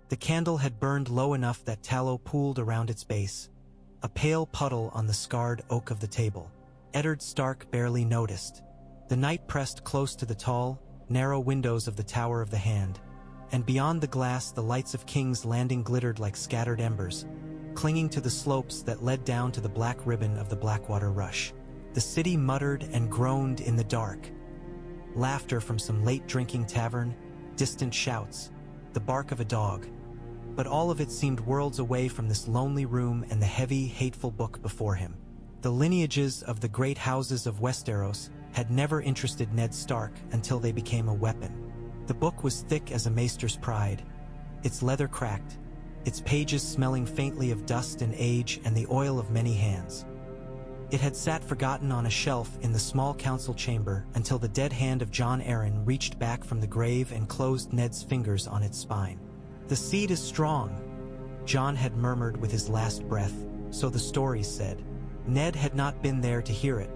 The candle had burned low enough that tallow pooled around its base, a pale puddle on the scarred oak of the table. Eddard Stark barely noticed. The night pressed close to the tall, narrow windows of the Tower of the Hand, and beyond the glass the lights of King's Landing glittered like scattered embers, clinging to the slopes that led down to the black ribbon of the Blackwater Rush. The city muttered and groaned in the dark. Laughter from some late-drinking tavern, distant shouts, the bark of a dog. But all of it seemed worlds away from this lonely room and the heavy, hateful book before him. The lineages of the great houses of Westeros had never interested Ned Stark until they became a weapon. The book was thick as a maester's pride, its leather cracked, its pages smelling faintly of dust and age and the oil of many hands. It had sat forgotten on a shelf in the small council chamber until the dead hand of Jon Arryn reached back from the grave and closed Ned's fingers on its spine. "The seed is strong," Jon had murmured with his last breath, so the stories said. Ned had not been there to hear it,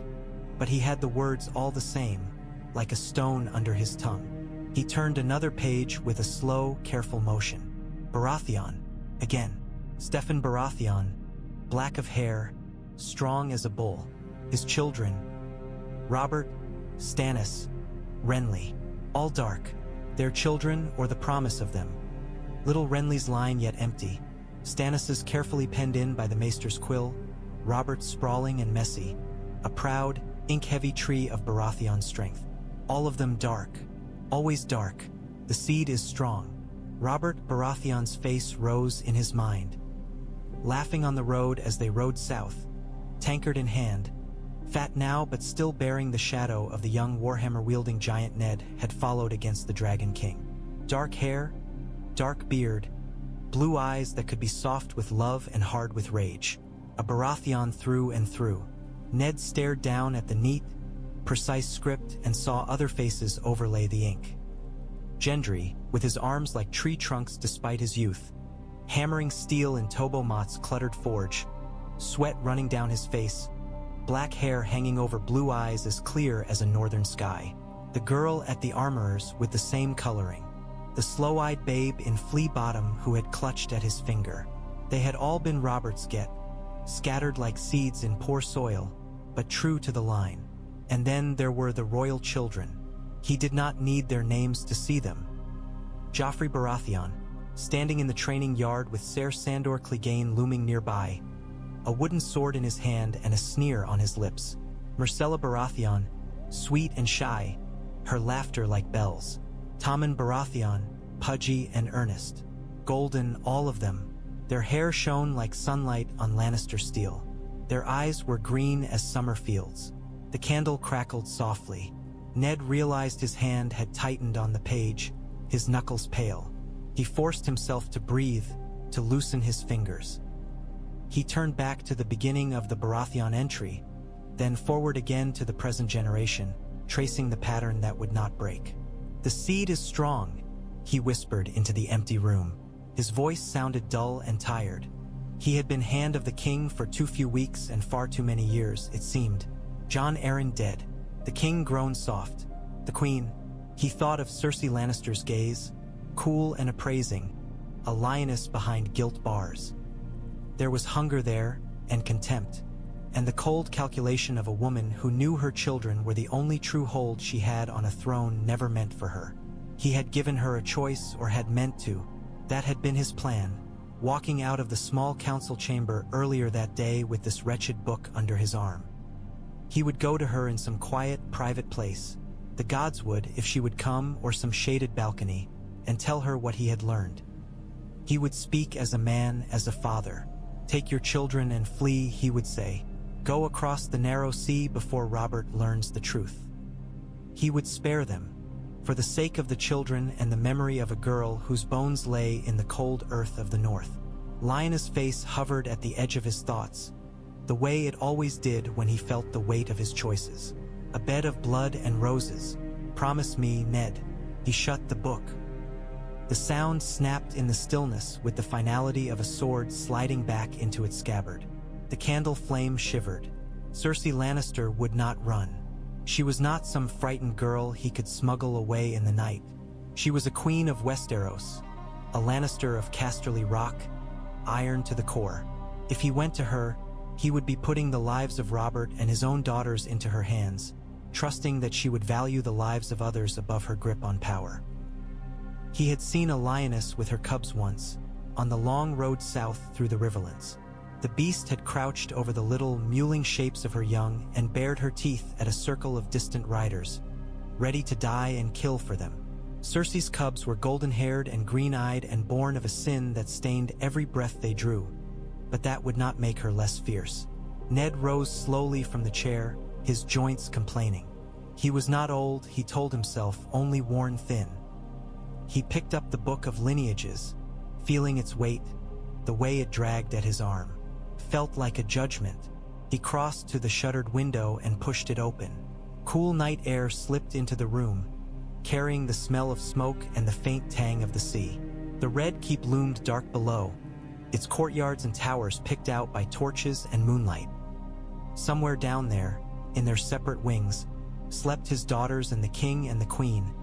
but he had the words all the same, like a stone under his tongue. He turned another page with a slow, careful motion. Baratheon. Again. Steffon Baratheon. Black of hair, strong as a bull. His children. Robert, Stannis, Renly. All dark. Their children or the promise of them. Little Renly's line yet empty. Stannis's carefully penned in by the maester's quill. Robert's sprawling and messy. A proud, ink-heavy tree of Baratheon strength. All of them dark. Always dark. The seed is strong. Robert Baratheon's face rose in his mind. Laughing on the road as they rode south, tankard in hand, fat now but still bearing the shadow of the young warhammer-wielding giant Ned had followed against the Dragon King. Dark hair, dark beard, blue eyes that could be soft with love and hard with rage. A Baratheon through and through. Ned stared down at the neat, precise script and saw other faces overlay the ink. Gendry, with his arms like tree trunks despite his youth, hammering steel in Tobo Mott's cluttered forge, sweat running down his face, black hair hanging over blue eyes as clear as a northern sky. The girl at the armorer's with the same coloring. The slow-eyed babe in flea bottom who had clutched at his finger. They had all been Robert's get, scattered like seeds in poor soil, but true to the line. And then there were the royal children. He did not need their names to see them. Joffrey Baratheon, standing in the training yard with Ser Sandor Clegane looming nearby, a wooden sword in his hand and a sneer on his lips. Myrcella Baratheon, sweet and shy, her laughter like bells. Tommen Baratheon, pudgy and earnest. Golden, all of them. Their hair shone like sunlight on Lannister steel. Their eyes were green as summer fields. The candle crackled softly. Ned realized his hand had tightened on the page, his knuckles pale. He forced himself to breathe, to loosen his fingers. He turned back to the beginning of the Baratheon entry, then forward again to the present generation, tracing the pattern that would not break. "The seed is strong," he whispered into the empty room. His voice sounded dull and tired. He had been Hand of the King for too few weeks and far too many years, it seemed. Jon Arryn dead. The king grown soft. The queen. He thought of Cersei Lannister's gaze, cool and appraising, a lioness behind gilt bars. There was hunger there, and contempt, and the cold calculation of a woman who knew her children were the only true hold she had on a throne never meant for her. He had given her a choice, or had meant to. That had been his plan, walking out of the small council chamber earlier that day with this wretched book under his arm. He would go to her in some quiet, private place, the godswood if she would come, or some shaded balcony, and tell her what he had learned. He would speak as a man, as a father. "Take your children and flee," he would say. "Go across the narrow sea before Robert learns the truth." He would spare them, for the sake of the children and the memory of a girl whose bones lay in the cold earth of the north. Lioness' face hovered at the edge of his thoughts, the way it always did when he felt the weight of his choices. A bed of blood and roses. "Promise me, Ned." He shut the book. The sound snapped in the stillness with the finality of a sword sliding back into its scabbard. The candle flame shivered. Cersei Lannister would not run. She was not some frightened girl he could smuggle away in the night. She was a queen of Westeros, a Lannister of Casterly Rock, iron to the core. If he went to her, he would be putting the lives of Robert and his own daughters into her hands, trusting that she would value the lives of others above her grip on power. He had seen a lioness with her cubs once, on the long road south through the riverlands. The beast had crouched over the little, mewling shapes of her young and bared her teeth at a circle of distant riders, ready to die and kill for them. Cersei's cubs were golden-haired and green-eyed and born of a sin that stained every breath they drew, but that would not make her less fierce. Ned rose slowly from the chair, his joints complaining. He was not old, he told himself, only worn thin. He picked up the book of lineages, feeling its weight, the way it dragged at his arm. Felt like a judgment. He crossed to the shuttered window and pushed it open. Cool night air slipped into the room, carrying the smell of smoke and the faint tang of the sea. The Red Keep loomed dark below, its courtyards and towers picked out by torches and moonlight. Somewhere down there, in their separate wings, slept his daughters and the king and the queen,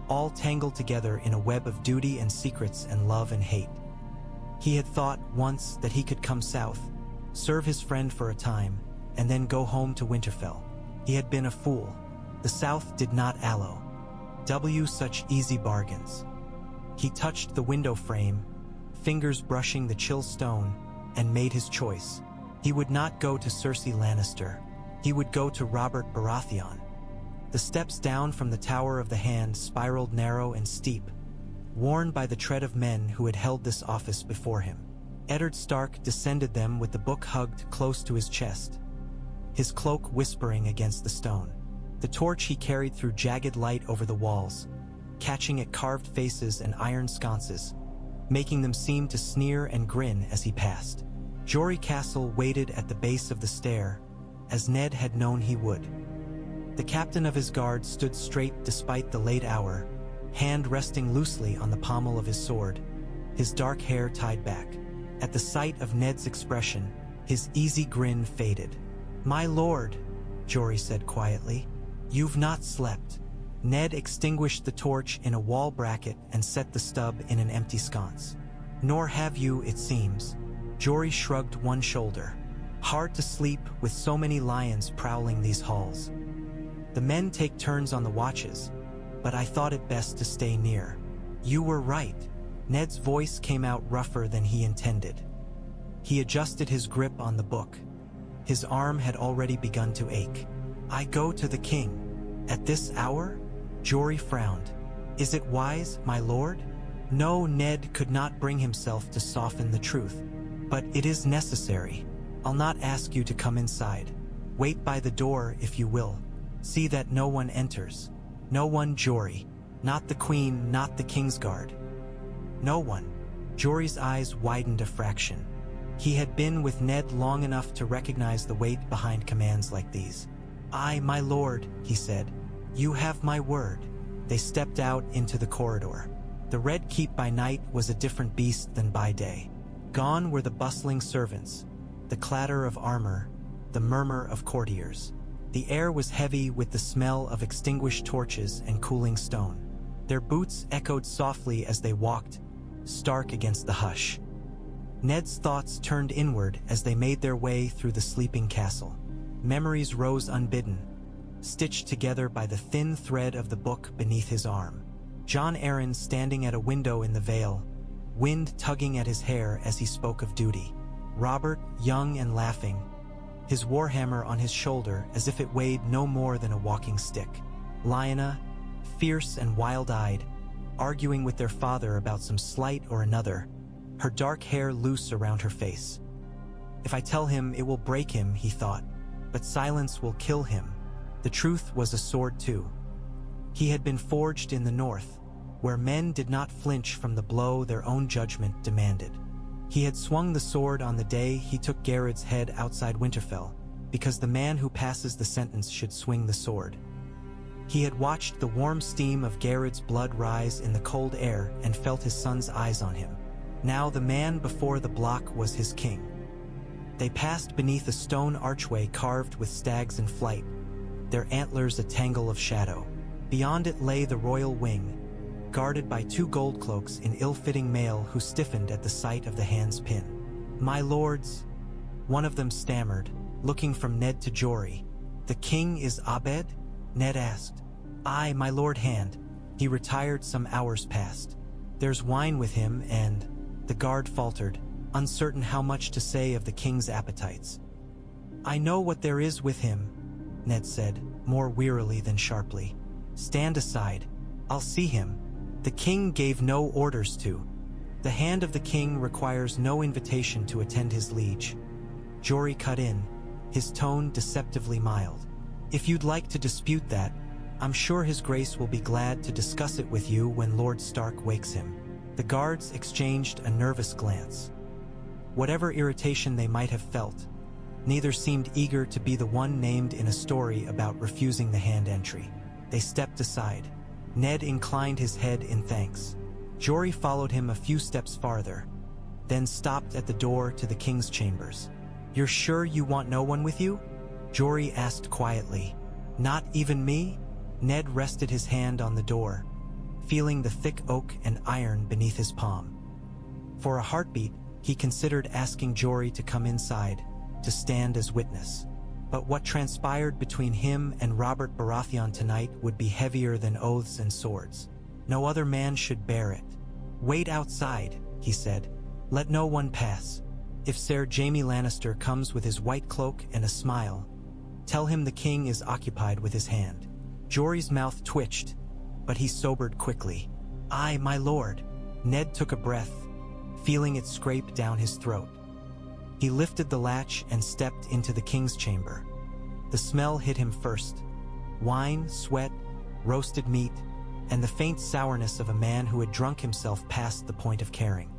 all tangled together in a web of duty and secrets and love and hate. He had thought once that he could come south, serve his friend for a time, and then go home to Winterfell. He had been a fool. The South did not allow such easy bargains. He touched the window frame, fingers brushing the chill stone, and made his choice. He would not go to Cersei Lannister. He would go to Robert Baratheon. The steps down from the Tower of the Hand spiraled narrow and steep, worn by the tread of men who had held this office before him. Eddard Stark descended them with the book hugged close to his chest, his cloak whispering against the stone. The torch he carried threw jagged light over the walls, catching at carved faces and iron sconces, making them seem to sneer and grin as he passed. Joffrey Castle waited at the base of the stair, as Ned had known he would. The captain of his guard stood straight despite the late hour, hand resting loosely on the pommel of his sword, his dark hair tied back. At the sight of Ned's expression, his easy grin faded. "My lord," Joffrey said quietly, "you've not slept." Ned extinguished the torch in a wall bracket and set the stub in an empty sconce. "Nor have you, it seems." Joffrey shrugged one shoulder. "Hard to sleep with so many lions prowling these halls. The men take turns on the watches, but I thought it best to stay near." "You were right." Ned's voice came out rougher than he intended. He adjusted his grip on the book. His arm had already begun to ache. "I go to the king. At this hour?" Joffrey frowned. "Is it wise, my lord?" No, Ned could not bring himself to soften the truth. "But it is necessary. I'll not ask you to come inside. Wait by the door if you will. See that no one enters. No one, Joffrey. Not the queen, not the Kingsguard. No one." Jory's eyes widened a fraction. He had been with Ned long enough to recognize the weight behind commands like these. "Aye, my lord," he said. "You have my word." They stepped out into the corridor. The Red Keep by night was a different beast than by day. Gone were the bustling servants, the clatter of armor, the murmur of courtiers. The air was heavy with the smell of extinguished torches and cooling stone. Their boots echoed softly as they walked, stark against the hush. Ned's thoughts turned inward as they made their way through the sleeping castle. Memories rose unbidden, stitched together by the thin thread of the book beneath his arm. Jon Arryn standing at a window in the Vale, wind tugging at his hair as he spoke of duty. Robert, young and laughing, his warhammer on his shoulder as if it weighed no more than a walking stick. Lyanna, fierce and wild-eyed, arguing with their father about some slight or another, her dark hair loose around her face. If I tell him, it will break him, he thought, but silence will kill him. The truth was a sword too. He had been forged in the north, where men did not flinch from the blow their own judgment demanded. He had swung the sword on the day he took Garrett's head outside Winterfell, because the man who passes the sentence should swing the sword. He had watched the warm steam of Garrett's blood rise in the cold air and felt his son's eyes on him. Now the man before the block was his king. They passed beneath a stone archway carved with stags in flight, their antlers a tangle of shadow. Beyond it lay the royal wing, guarded by 2 gold cloaks in ill-fitting mail who stiffened at the sight of the hand's pin. "My lords," one of them stammered, looking from Ned to Jory. "The king is Abed?" Ned asked. "Aye, my lord Hand. He retired some hours past. There's wine with him and—" The guard faltered, uncertain how much to say of the king's appetites. "I know what there is with him," Ned said, more wearily than sharply. "Stand aside. I'll see him. The king gave no orders to. The hand of the king requires no invitation to attend his liege." Jory cut in, his tone deceptively mild. "If you'd like to dispute that, I'm sure his grace will be glad to discuss it with you when Lord Stark wakes him." The guards exchanged a nervous glance. Whatever irritation they might have felt, neither seemed eager to be the one named in a story about refusing the hand entry. They stepped aside. Ned inclined his head in thanks. Jory followed him a few steps farther, then stopped at the door to the king's chambers. "You're sure you want no one with you?" Jory asked quietly. "Not even me?" Ned rested his hand on the door, feeling the thick oak and iron beneath his palm. For a heartbeat, he considered asking Jory to come inside, to stand as witness. But what transpired between him and Robert Baratheon tonight would be heavier than oaths and swords. No other man should bear it. "Wait outside," he said. "Let no one pass. If Ser Jaime Lannister comes with his white cloak and a smile, tell him the king is occupied with his hand." Jory's mouth twitched, but he sobered quickly. "Aye, my lord." Ned took a breath, feeling it scrape down his throat. He lifted the latch and stepped into the king's chamber. The smell hit him first. Wine, sweat, roasted meat, and the faint sourness of a man who had drunk himself past the point of caring.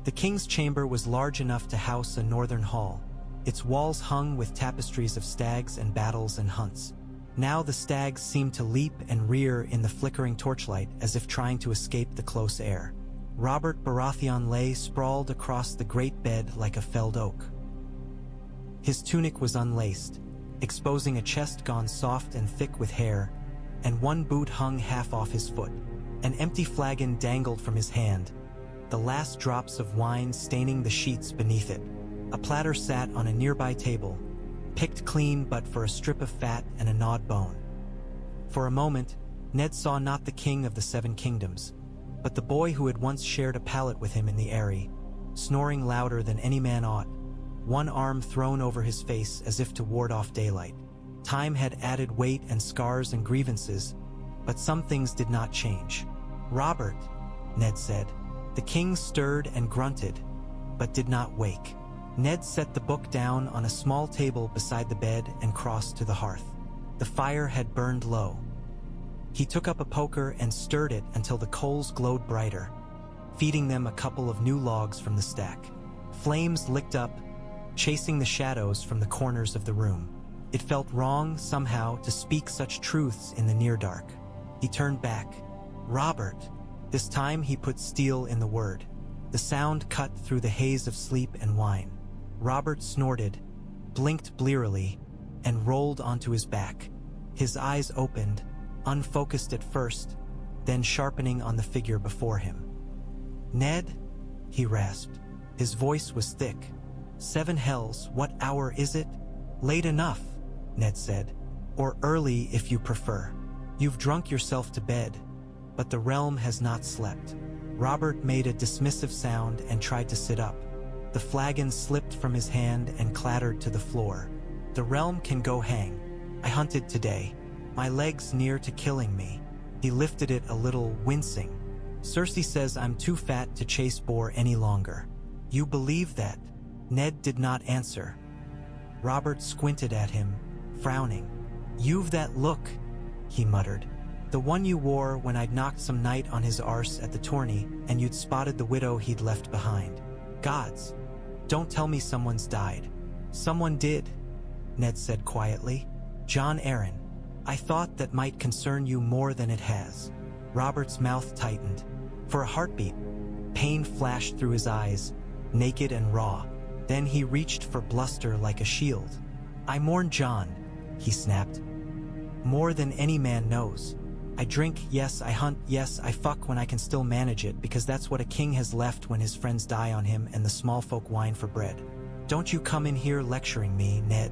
The king's chamber was large enough to house a northern hall, its walls hung with tapestries of stags and battles and hunts. Now the stags seemed to leap and rear in the flickering torchlight as if trying to escape the close air. Robert Baratheon lay sprawled across the great bed like a felled oak. His tunic was unlaced, exposing a chest gone soft and thick with hair, and one boot hung half off his foot. An empty flagon dangled from his hand, the last drops of wine staining the sheets beneath it. A platter sat on a nearby table, picked clean but for a strip of fat and a gnawed bone. For a moment, Ned saw not the king of the 7 kingdoms, but the boy who had once shared a pallet with him in the Eyrie, snoring louder than any man ought, one arm thrown over his face as if to ward off daylight. Time had added weight and scars and grievances, but some things did not change. "Robert," Ned said. The king stirred and grunted, but did not wake. Ned set the book down on a small table beside the bed and crossed to the hearth. The fire had burned low. He took up a poker and stirred it until the coals glowed brighter, feeding them a couple of new logs from the stack. Flames licked up, chasing the shadows from the corners of the room. It felt wrong, somehow, to speak such truths in the near dark. He turned back. "Robert." This time he put steel in the word. The sound cut through the haze of sleep and wine. Robert snorted, blinked blearily, and rolled onto his back. His eyes opened, unfocused at first, then sharpening on the figure before him. "Ned?" he rasped. His voice was thick. "7 hells, what hour is it?" "Late enough," Ned said. "Or early if you prefer. You've drunk yourself to bed, but the realm has not slept." Robert made a dismissive sound and tried to sit up. The flagon slipped from his hand and clattered to the floor. "The realm can go hang. I hunted today. My leg's near to killing me." He lifted it a little, wincing. "Cersei says I'm too fat to chase boar any longer." "You believe that?" Ned did not answer. Robert squinted at him, frowning. "You've that look," he muttered. "The one you wore when I'd knocked some knight on his arse at the tourney and you'd spotted the widow he'd left behind. Gods, don't tell me someone's died." "Someone did," Ned said quietly. "Jon Arryn. I thought that might concern you more than it has." Robert's mouth tightened. For a heartbeat, pain flashed through his eyes, naked and raw. Then he reached for bluster like a shield. "I mourn Jon," he snapped. "More than any man knows. I drink, yes, I hunt, yes, I fuck when I can still manage it, because that's what a king has left when his friends die on him and the small folk whine for bread. Don't you come in here lecturing me, Ned.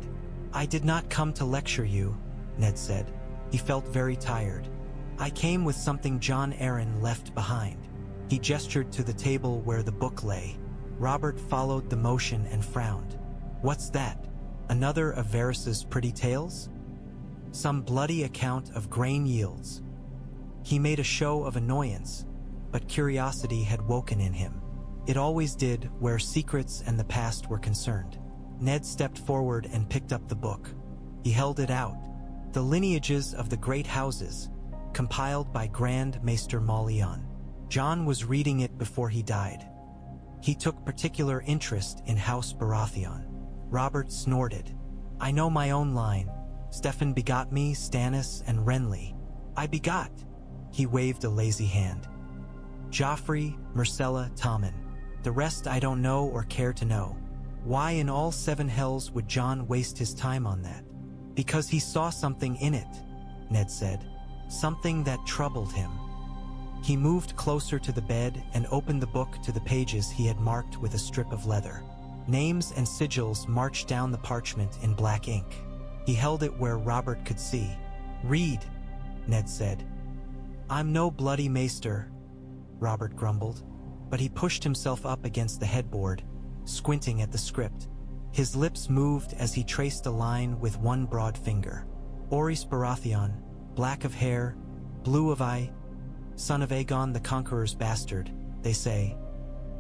I did not come to lecture you, Ned said. He felt very tired. I came with something Jon Arryn left behind. He gestured to the table where the book lay. Robert followed the motion and frowned. What's that? Another of Varys's pretty tales? Some bloody account of grain yields. He made a show of annoyance, but curiosity had woken in him. It always did where secrets and the past were concerned. Ned stepped forward and picked up the book. He held it out. The lineages of the great houses, compiled by Grand Maester Mauleon. Jon was reading it before he died. He took particular interest in House Baratheon. Robert snorted. I know my own line. Steffan begot me, Stannis, and Renly. I begot. He waved a lazy hand. Joffrey, Myrcella, Tommen. The rest I don't know or care to know. Why in all seven hells would Jon waste his time on that? Because he saw something in it, Ned said. Something that troubled him. He moved closer to the bed and opened the book to the pages he had marked with a strip of leather. Names and sigils marched down the parchment in black ink. He held it where Robert could see. Read, Ned said. I'm no bloody maester, Robert grumbled, but he pushed himself up against the headboard, squinting at the script. His lips moved as he traced a line with one broad finger. Oris Baratheon, black of hair, blue of eye, son of Aegon the Conqueror's bastard, they say.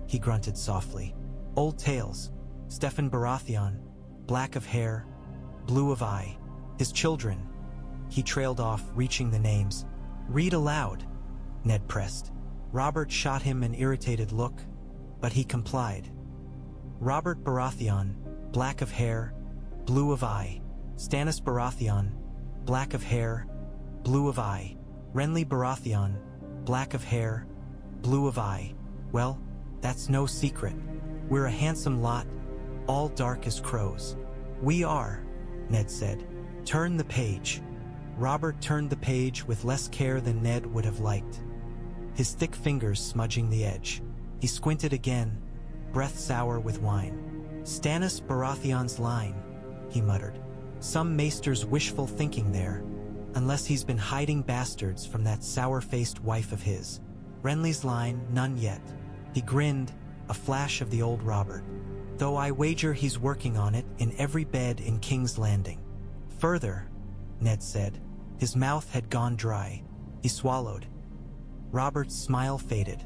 He grunted softly. Old tales. Steffan Baratheon, black of hair, blue of eye. His children. He trailed off, reaching the names. Read aloud, Ned pressed. Robert shot him an irritated look, but he complied. Robert Baratheon, black of hair, blue of eye. Stannis Baratheon, black of hair, blue of eye. Renly Baratheon, black of hair, blue of eye. Well, that's no secret. We're a handsome lot, all dark as crows. We are, Ned said. Turn the page. Robert turned the page with less care than Ned would have liked, his thick fingers smudging the edge. He squinted again, breath sour with wine. Stannis Baratheon's line, he muttered. Some maester's wishful thinking there, unless he's been hiding bastards from that sour-faced wife of his. Renly's line, none yet. He grinned, a flash of the old Robert. Though I wager he's working on it in every bed in King's Landing. Further, Ned said. His mouth had gone dry. He swallowed. Robert's smile faded.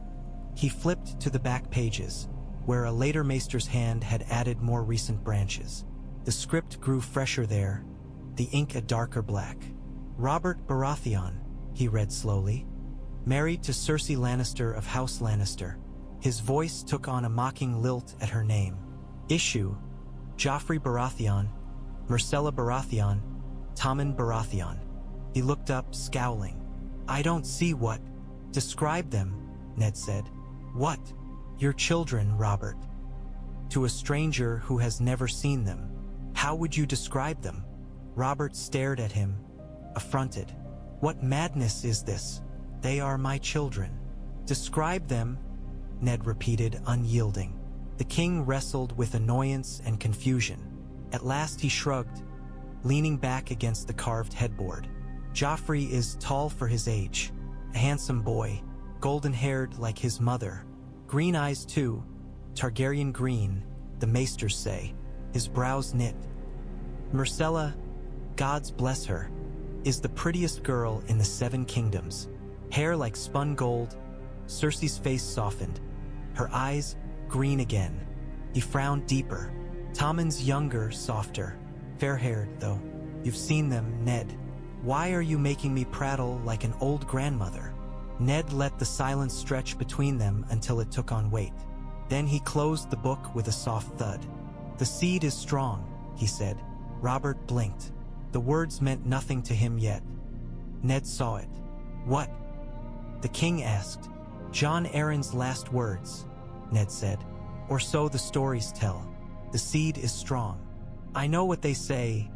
He flipped to the back pages, where a later maester's hand had added more recent branches. The script grew fresher there, the ink a darker black. Robert Baratheon, he read slowly, married to Cersei Lannister of House Lannister. His voice took on a mocking lilt at her name. Issue, Joffrey Baratheon, Myrcella Baratheon, Tommen Baratheon. He looked up, scowling. I don't see what. Describe them, Ned said. What? Your children, Robert. To a stranger who has never seen them. How would you describe them? Robert stared at him, affronted. What madness is this? They are my children. Describe them, Ned repeated, unyielding. The king wrestled with annoyance and confusion. At last he shrugged, leaning back against the carved headboard. Joffrey is tall for his age, a handsome boy, golden-haired like his mother. Green eyes too, Targaryen green, the maesters say, his brows knit. Myrcella, gods bless her, is the prettiest girl in the Seven Kingdoms. Hair like spun gold, Cersei's face softened, her eyes green again. He frowned deeper. Tommen's younger, softer, fair-haired though. You've seen them, Ned. Why are you making me prattle like an old grandmother? Ned let the silence stretch between them until it took on weight. Then he closed the book with a soft thud. The seed is strong, he said. Robert blinked. The words meant nothing to him yet. Ned saw it. What? The king asked. Jon Arryn's last words, Ned said. Or so the stories tell. The seed is strong. I know what they say,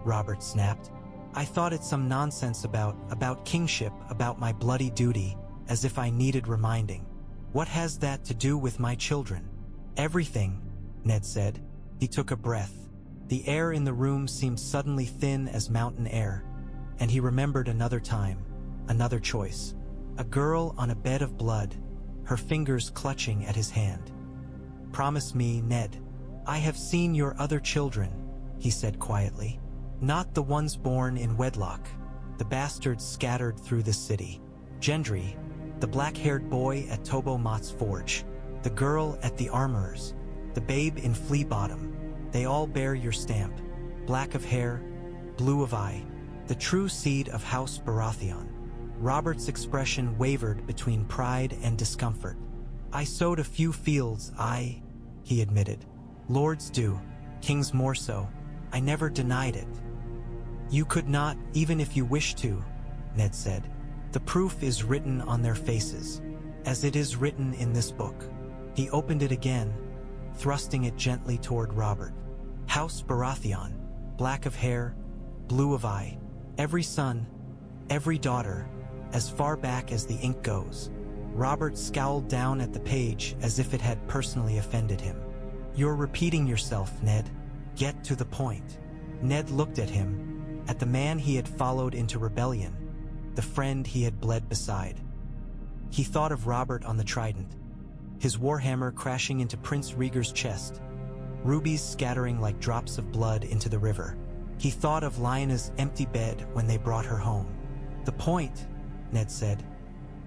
Robert snapped. I thought it some nonsense about kingship, about my bloody duty, as if I needed reminding. What has that to do with my children? Everything, Ned said. He took a breath. The air in the room seemed suddenly thin as mountain air, and he remembered another time, another choice. A girl on a bed of blood, her fingers clutching at his hand. Promise me, Ned. I have seen your other children, he said quietly. Not the ones born in wedlock, the bastards scattered through the city. Gendry, the black-haired boy at Tobo Mott's forge, the girl at the armorer's, the babe in Flea Bottom. They all bear your stamp, black of hair, blue of eye, the true seed of House Baratheon. Robert's expression wavered between pride and discomfort. I sowed a few fields, he admitted. Lords do, kings more so. I never denied it. You could not, even if you wished to, Ned said. The proof is written on their faces, as it is written in this book. He opened it again, thrusting it gently toward Robert. House Baratheon, black of hair, blue of eye. Every son, every daughter, as far back as the ink goes. Robert scowled down at the page as if it had personally offended him. You're repeating yourself, Ned. Get to the point. Ned looked at him, at the man he had followed into rebellion, the friend he had bled beside. He thought of Robert on the Trident, his warhammer crashing into Prince Rhaegar's chest, rubies scattering like drops of blood into the river. He thought of Lyanna's empty bed when they brought her home. The point, Ned said,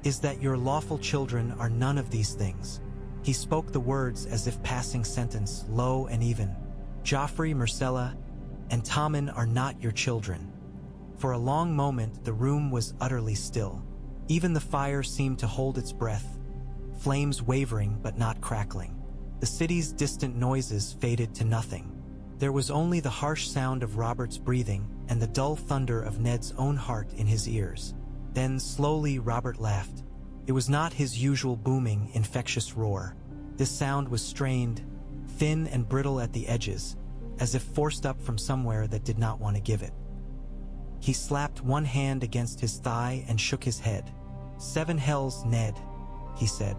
is that your lawful children are none of these things. He spoke the words as if passing sentence, low and even. Joffrey, Myrcella, and Tommen are not your children. For a long moment, the room was utterly still. Even the fire seemed to hold its breath, flames wavering but not crackling. The city's distant noises faded to nothing. There was only the harsh sound of Robert's breathing and the dull thunder of Ned's own heart in his ears. Then, slowly, Robert laughed. It was not his usual booming, infectious roar. This sound was strained, thin and brittle at the edges, as if forced up from somewhere that did not want to give it. He slapped one hand against his thigh and shook his head. 7 hells, Ned, he said.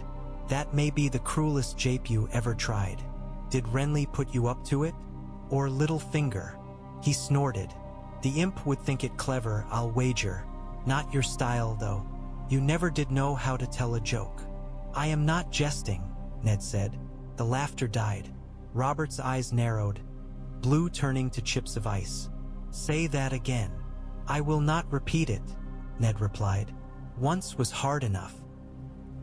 That may be the cruelest jape you ever tried. Did Renly put you up to it? Or Littlefinger? He snorted. The imp would think it clever, I'll wager. Not your style, though. You never did know how to tell a joke. I am not jesting, Ned said. The laughter died. Robert's eyes narrowed, blue turning to chips of ice. Say that again. I will not repeat it, Ned replied. Once was hard enough.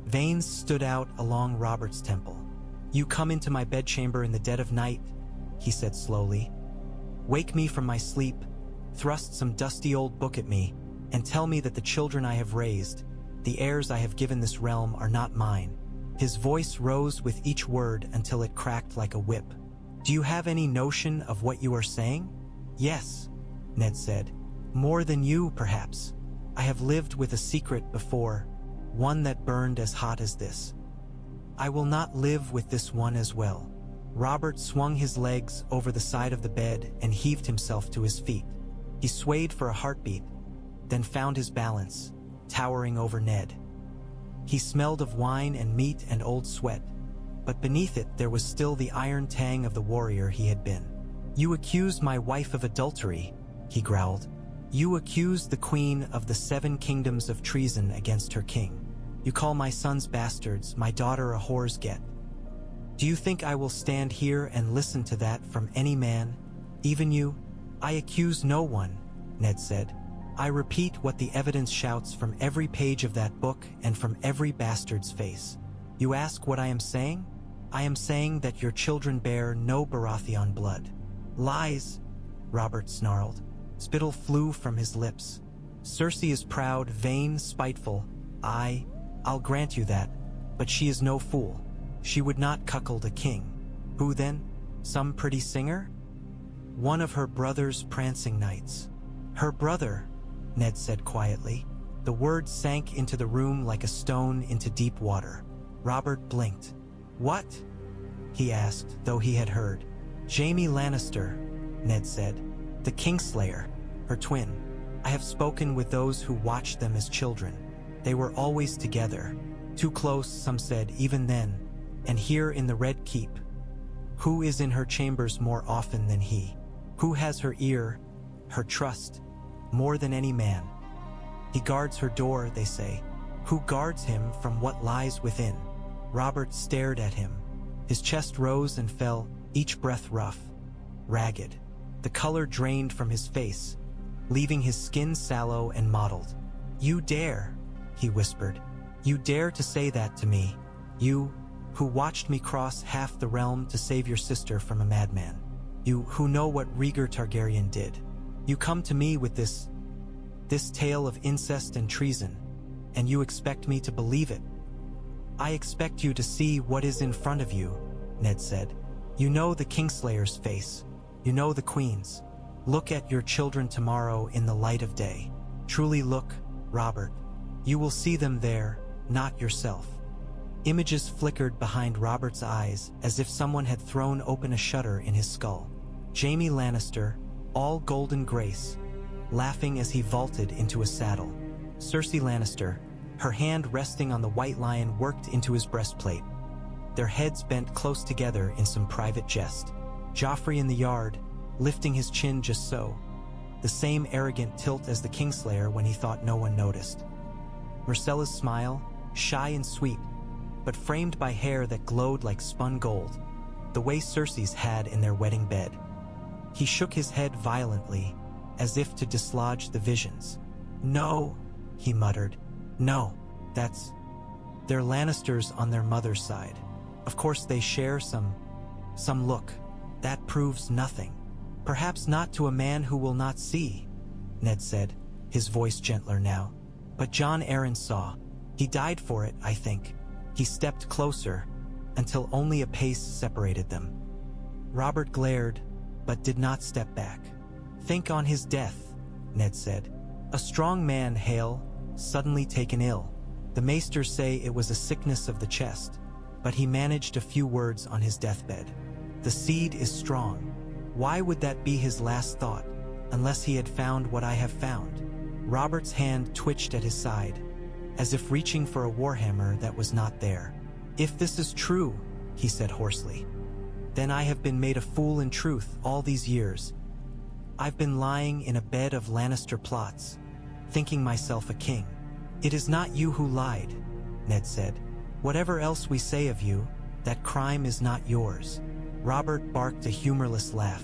Veins stood out along Robert's temple. You come into my bedchamber in the dead of night, he said slowly. Wake me from my sleep, thrust some dusty old book at me, and tell me that the children I have raised, the heirs I have given this realm, are not mine. His voice rose with each word until it cracked like a whip. Do you have any notion of what you are saying? Yes, Ned said. More than you, perhaps. I have lived with a secret before, one that burned as hot as this. I will not live with this one as well. Robert swung his legs over the side of the bed and heaved himself to his feet. He swayed for a heartbeat, then found his balance, towering over Ned. He smelled of wine and meat and old sweat, but beneath it there was still the iron tang of the warrior he had been. You accuse my wife of adultery, he growled. You accuse the queen of the 7 kingdoms of treason against her king. You call my sons bastards, my daughter a whore's get. Do you think I will stand here and listen to that from any man, even you? I accuse no one, Ned said. I repeat what the evidence shouts from every page of that book and from every bastard's face. You ask what I am saying? I am saying that your children bear no Baratheon blood. Lies, Robert snarled. Spittle flew from his lips. Cersei is proud, vain, spiteful. I'll grant you that, but she is no fool. She would not cuckold a king. Who then? Some pretty singer? One of her brother's prancing knights. Her brother, Ned said quietly. The word sank into the room like a stone into deep water. Robert blinked. What? He asked, though he had heard. Jaime Lannister, Ned said. The Kingslayer, her twin. I have spoken with those who watched them as children. They were always together. Too close, some said, even then. And here in the Red Keep, who is in her chambers more often than he? Who has her ear, her trust, more than any man? He guards her door, they say. Who guards him from what lies within? Robert stared at him. His chest rose and fell, each breath rough, ragged. The color drained from his face, leaving his skin sallow and mottled. "You dare," he whispered. "You dare to say that to me. You, who watched me cross half the realm to save your sister from a madman. You, who know what Rhaegar Targaryen did. You come to me with this tale of incest and treason, and you expect me to believe it." "I expect you to see what is in front of you," Ned said. "You know the Kingslayer's face. You know the Queen's. Look at your children tomorrow in the light of day. Truly look, Robert. You will see them there, not yourself." Images flickered behind Robert's eyes as if someone had thrown open a shutter in his skull. Jaime Lannister, all golden grace, laughing as he vaulted into a saddle. Cersei Lannister, her hand resting on the white lion worked into his breastplate, their heads bent close together in some private jest. Joffrey in the yard, lifting his chin just so, the same arrogant tilt as the Kingslayer when he thought no one noticed. Myrcella's smile, shy and sweet, but framed by hair that glowed like spun gold, the way Cersei's had in their wedding bed. He shook his head violently, as if to dislodge the visions. "No," he muttered. "No, they're Lannisters on their mother's side. Of course they share some look. That proves nothing. Perhaps not to a man who will not see," Ned said, his voice gentler now. "But Jon Arryn saw. He died for it, I think." He stepped closer, until only a pace separated them. Robert glared, but did not step back. "Think on his death," Ned said. "A strong man, Hale, suddenly taken ill. The maesters say it was a sickness of the chest, but he managed a few words on his deathbed. The seed is strong. Why would that be his last thought, unless he had found what I have found?" Robert's hand twitched at his side, as if reaching for a warhammer that was not there. "If this is true," he said hoarsely, "then I have been made a fool in truth all these years. I've been lying in a bed of Lannister plots, thinking myself a king." "It is not you who lied," Ned said. "Whatever else we say of you, that crime is not yours." Robert barked a humorless laugh.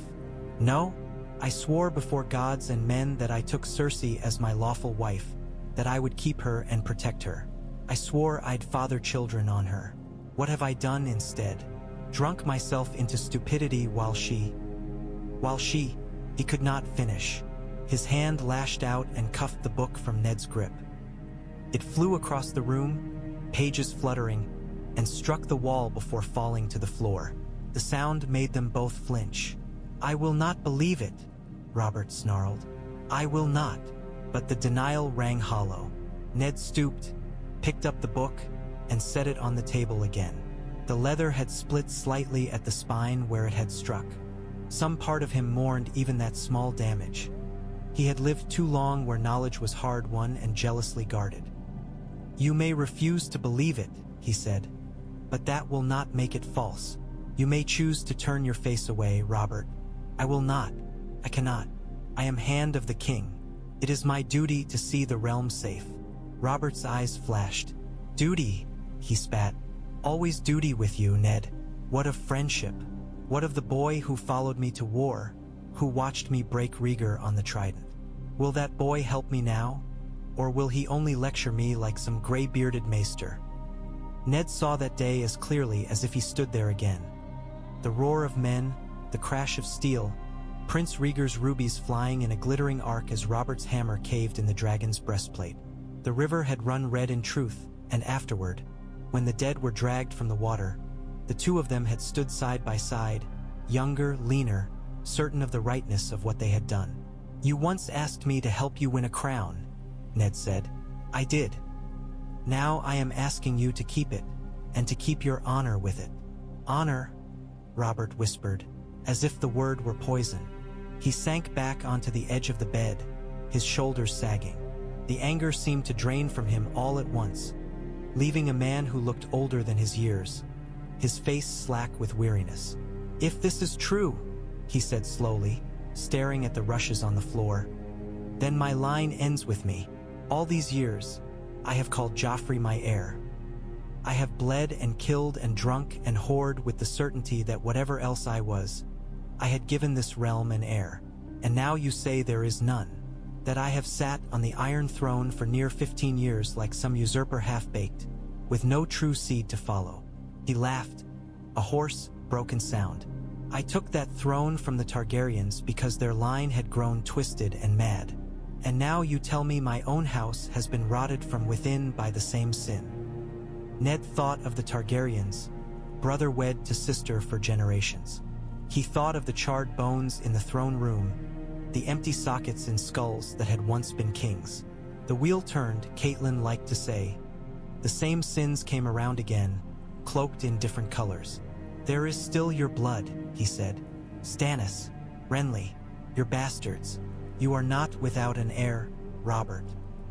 "No, I swore before gods and men that I took Cersei as my lawful wife, that I would keep her and protect her. I swore I'd father children on her. What have I done instead? Drunk myself into stupidity while she, he could not finish. His hand lashed out and cuffed the book from Ned's grip. It flew across the room, pages fluttering, and struck the wall before falling to the floor. The sound made them both flinch. "I will not believe it," Robert snarled. "I will not." But the denial rang hollow. Ned stooped, picked up the book, and set it on the table again. The leather had split slightly at the spine where it had struck. Some part of him mourned even that small damage. He had lived too long where knowledge was hard-won and jealously guarded. "You may refuse to believe it," he said, "but that will not make it false. You may choose to turn your face away, Robert. I will not. I cannot. I am Hand of the King. It is my duty to see the realm safe." Robert's eyes flashed. "Duty," he spat. "Always duty with you, Ned. What of friendship? What of the boy who followed me to war, who watched me break Rhaegar on the trident? Will that boy help me now? Or will he only lecture me like some gray-bearded maester?" Ned saw that day as clearly as if he stood there again. The roar of men, the crash of steel, Prince Rhaegar's rubies flying in a glittering arc as Robert's hammer caved in the dragon's breastplate. The river had run red in truth, and afterward, when the dead were dragged from the water, the two of them had stood side by side, younger, leaner, certain of the rightness of what they had done. "You once asked me to help you win a crown," Ned said. "I did. Now I am asking you to keep it, and to keep your honor with it." "Honor?" Robert whispered, as if the word were poison. He sank back onto the edge of the bed, his shoulders sagging. The anger seemed to drain from him all at once, leaving a man who looked older than his years, his face slack with weariness. "If this is true," he said slowly, staring at the rushes on the floor, "then my line ends with me. All these years, I have called Joffrey my heir. I have bled and killed and drunk and whored with the certainty that whatever else I was, I had given this realm an heir. And now you say there is none, that I have sat on the Iron Throne for near 15 years like some usurper half-baked, with no true seed to follow." He laughed, a hoarse, broken sound. "I took that throne from the Targaryens because their line had grown twisted and mad. And now you tell me my own house has been rotted from within by the same sin." Ned thought of the Targaryens, brother wed to sister for generations. He thought of the charred bones in the throne room, the empty sockets in skulls that had once been kings. The wheel turned, Catelyn liked to say. The same sins came around again, cloaked in different colors. "There is still your blood," he said. "Stannis, Renly, your bastards. You are not without an heir, Robert.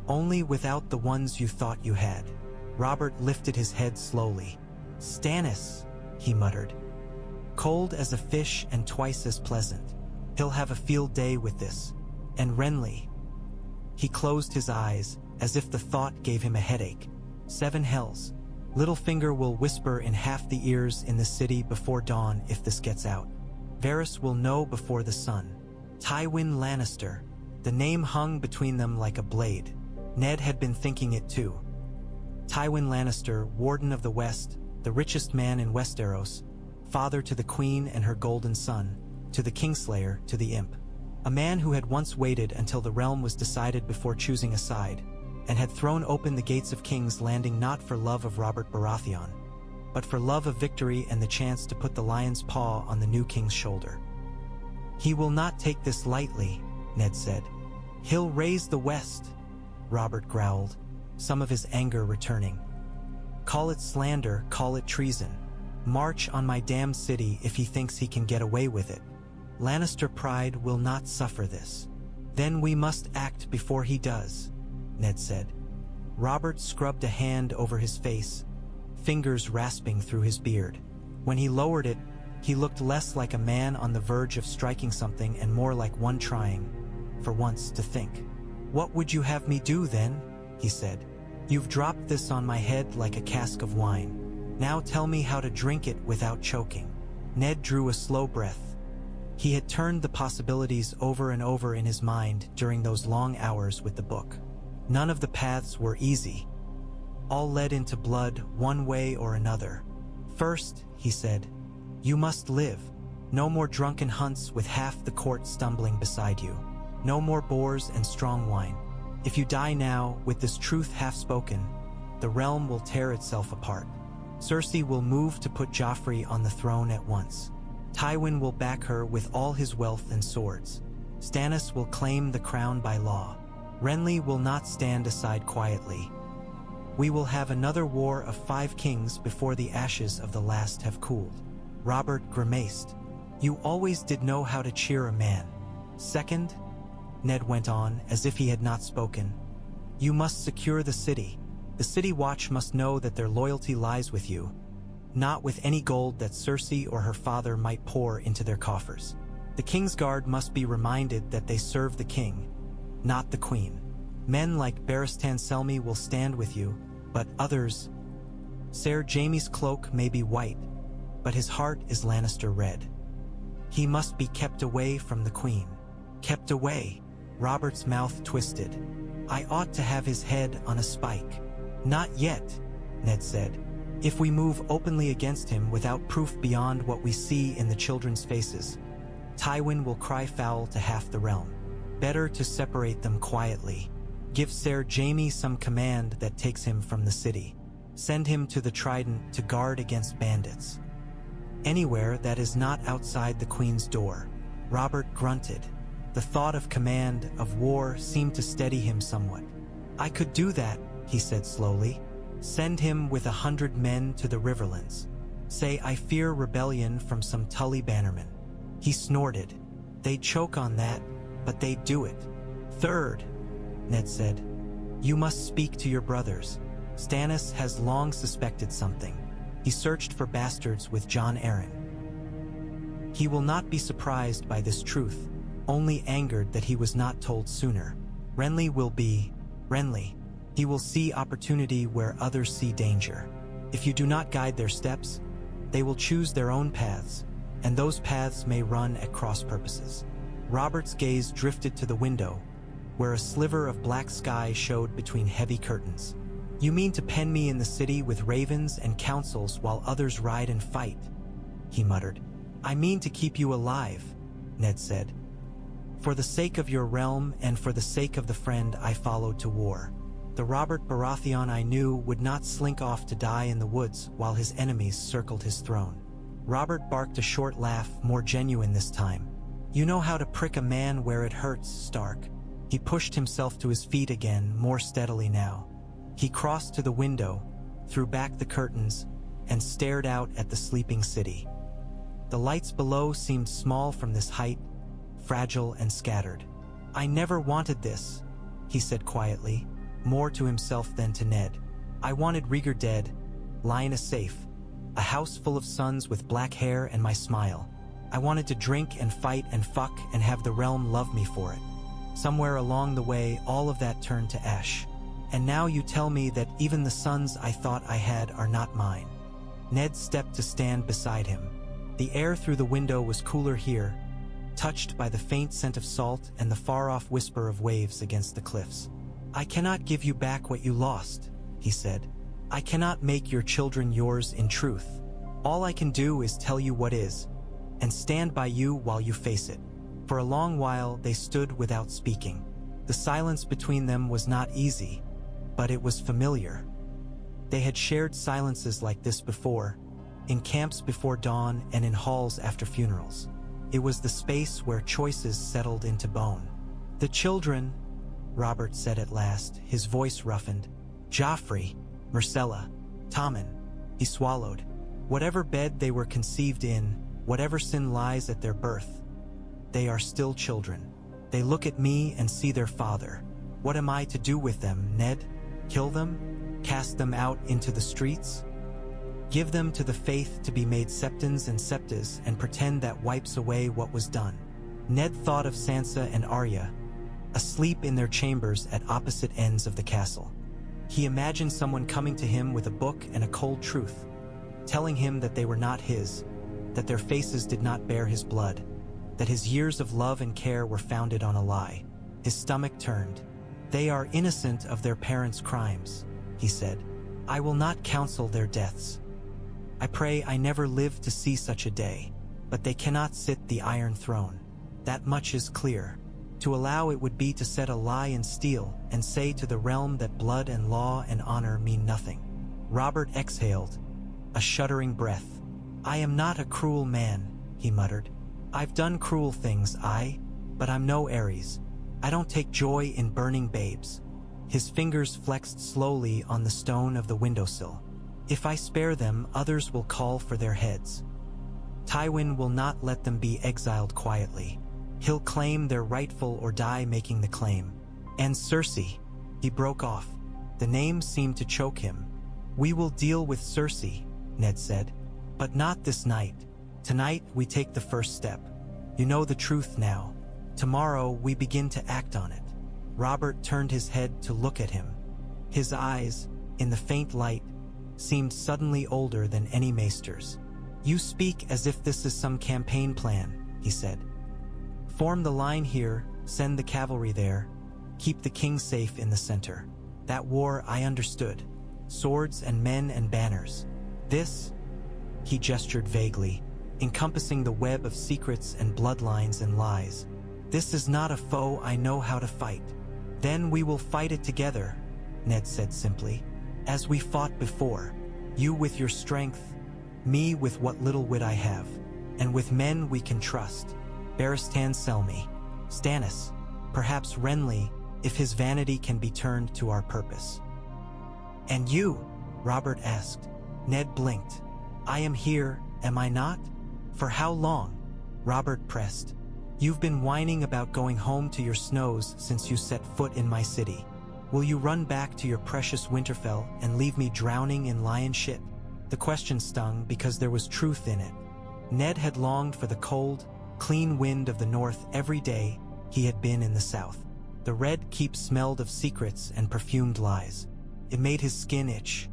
Only without the ones you thought you had." Robert lifted his head slowly. "Stannis," he muttered. "Cold as a fish and twice as pleasant. He'll have a field day with this. And Renly." He closed his eyes, as if the thought gave him a headache. 7 hells. Littlefinger will whisper in half the ears in the city before dawn if this gets out. Varys will know before the sun. Tywin Lannister. The name hung between them like a blade. Ned had been thinking it too. Tywin Lannister, Warden of the West, the richest man in Westeros, father to the Queen and her golden son, to the Kingslayer, to the Imp. A man who had once waited until the realm was decided before choosing a side, and had thrown open the gates of King's Landing not for love of Robert Baratheon, but for love of victory and the chance to put the lion's paw on the new king's shoulder. "He will not take this lightly," Ned said. "He'll raise the West," Robert growled, some of his anger returning. "Call it slander, call it treason. March on my damned city if he thinks he can get away with it. Lannister pride will not suffer this." "Then we must act before he does," Ned said. Robert scrubbed a hand over his face, fingers rasping through his beard. When he lowered it, he looked less like a man on the verge of striking something and more like one trying, for once, to think. "What would you have me do then?" he said. "You've dropped this on my head like a cask of wine. Now tell me how to drink it without choking." Ned drew a slow breath. He had turned the possibilities over and over in his mind during those long hours with the book. None of the paths were easy. All led into blood one way or another. "First," he said, "you must live. No more drunken hunts with half the court stumbling beside you. No more boars and strong wine. If you die now, with this truth half-spoken, the realm will tear itself apart. Cersei will move to put Joffrey on the throne at once. Tywin will back her with all his wealth and swords. Stannis will claim the crown by law. Renly will not stand aside quietly. We will have another war of 5 kings before the ashes of the last have cooled." Robert grimaced. "You always did know how to cheer a man. Second," Ned went on, as if he had not spoken, "you must secure the city. The City Watch must know that their loyalty lies with you, not with any gold that Cersei or her father might pour into their coffers. The Kingsguard must be reminded that they serve the king, not the queen. Men like Barristan Selmy will stand with you, but others... Ser Jaime's cloak may be white, but his heart is Lannister red. He must be kept away from the queen." "Kept away?" Robert's mouth twisted. "I ought to have his head on a spike." "Not yet," Ned said. "If we move openly against him without proof beyond what we see in the children's faces, Tywin will cry foul to half the realm. Better to separate them quietly. Give Ser Jaime some command that takes him from the city. Send him to the Trident to guard against bandits. Anywhere that is not outside the Queen's door." Robert grunted. The thought of command, of war, seemed to steady him somewhat. "I could do that," he said slowly. "Send him with 100 men to the Riverlands. Say I fear rebellion from some Tully bannerman." He snorted. "They'd choke on that, but they'd do it. Third, Ned said, you must speak to your brothers. Stannis has long suspected something. He searched for bastards with Jon Arryn. He will not be surprised by this truth, only angered that he was not told sooner. Renly will be Renly. He will see opportunity where others see danger. If you do not guide their steps, they will choose their own paths, and those paths may run at cross purposes. Robert's gaze drifted to the window, where a sliver of black sky showed between heavy curtains. You mean to pen me in the city with ravens and councils while others ride and fight? He muttered. I mean to keep you alive, Ned said. For the sake of your realm and for the sake of the friend I followed to war. The Robert Baratheon I knew would not slink off to die in the woods while his enemies circled his throne. Robert barked a short laugh, more genuine this time. You know how to prick a man where it hurts, Stark. He pushed himself to his feet again, more steadily now. He crossed to the window, threw back the curtains, and stared out at the sleeping city. The lights below seemed small from this height, fragile and scattered. I never wanted this, he said quietly, more to himself than to Ned. I wanted Rhaegar dead, Lyanna safe, a house full of sons with black hair and my smile. I wanted to drink and fight and fuck and have the realm love me for it. Somewhere along the way, all of that turned to ash. And now you tell me that even the sons I thought I had are not mine. Ned stepped to stand beside him. The air through the window was cooler here, touched by the faint scent of salt and the far-off whisper of waves against the cliffs. I cannot give you back what you lost, he said. I cannot make your children yours in truth. All I can do is tell you what is, and stand by you while you face it. For a long while they stood without speaking. The silence between them was not easy, but it was familiar. They had shared silences like this before, in camps before dawn and in halls after funerals. It was the space where choices settled into bone. The children, Robert said at last, his voice roughened. Joffrey, Myrcella, Tommen. He swallowed. Whatever bed they were conceived in, whatever sin lies at their birth, they are still children. They look at me and see their father. What am I to do with them, Ned? Kill them? Cast them out into the streets? Give them to the faith to be made septons and septas and pretend that wipes away what was done. Ned thought of Sansa and Arya, asleep in their chambers at opposite ends of the castle. He imagined someone coming to him with a book and a cold truth, telling him that they were not his, that their faces did not bear his blood, that his years of love and care were founded on a lie. His stomach turned. They are innocent of their parents' crimes, he said. I will not counsel their deaths. I pray I never live to see such a day, but they cannot sit the Iron Throne. That much is clear. To allow it would be to set a lie in steel and say to the realm that blood and law and honor mean nothing. Robert exhaled, a shuddering breath. I am not a cruel man, he muttered. I've done cruel things, but I'm no Ares. I don't take joy in burning babes. His fingers flexed slowly on the stone of the windowsill. If I spare them, others will call for their heads. Tywin will not let them be exiled quietly. He'll claim they're rightful or die making the claim. And Cersei, he broke off. The name seemed to choke him. We will deal with Cersei, Ned said. But not this night. Tonight we take the first step. You know the truth now. Tomorrow we begin to act on it. Robert turned his head to look at him. His eyes, in the faint light, seemed suddenly older than any maester's. You speak as if this is some campaign plan, he said. Form the line here, send the cavalry there, keep the king safe in the center. That war I understood. Swords and men and banners. This, he gestured vaguely, encompassing the web of secrets and bloodlines and lies. This is not a foe I know how to fight. Then we will fight it together, Ned said simply, as we fought before. You with your strength, me with what little wit I have, and with men we can trust. Barristan Selmy, Stannis, perhaps Renly, if his vanity can be turned to our purpose. And you? Robert asked. Ned blinked. I am here, am I not? For how long? Robert pressed. You've been whining about going home to your snows since you set foot in my city. Will you run back to your precious Winterfell and leave me drowning in lion shit? The question stung because there was truth in it. Ned had longed for the cold, clean wind of the north every day he had been in the south. The red keep smelled of secrets and perfumed lies. It made his skin itch.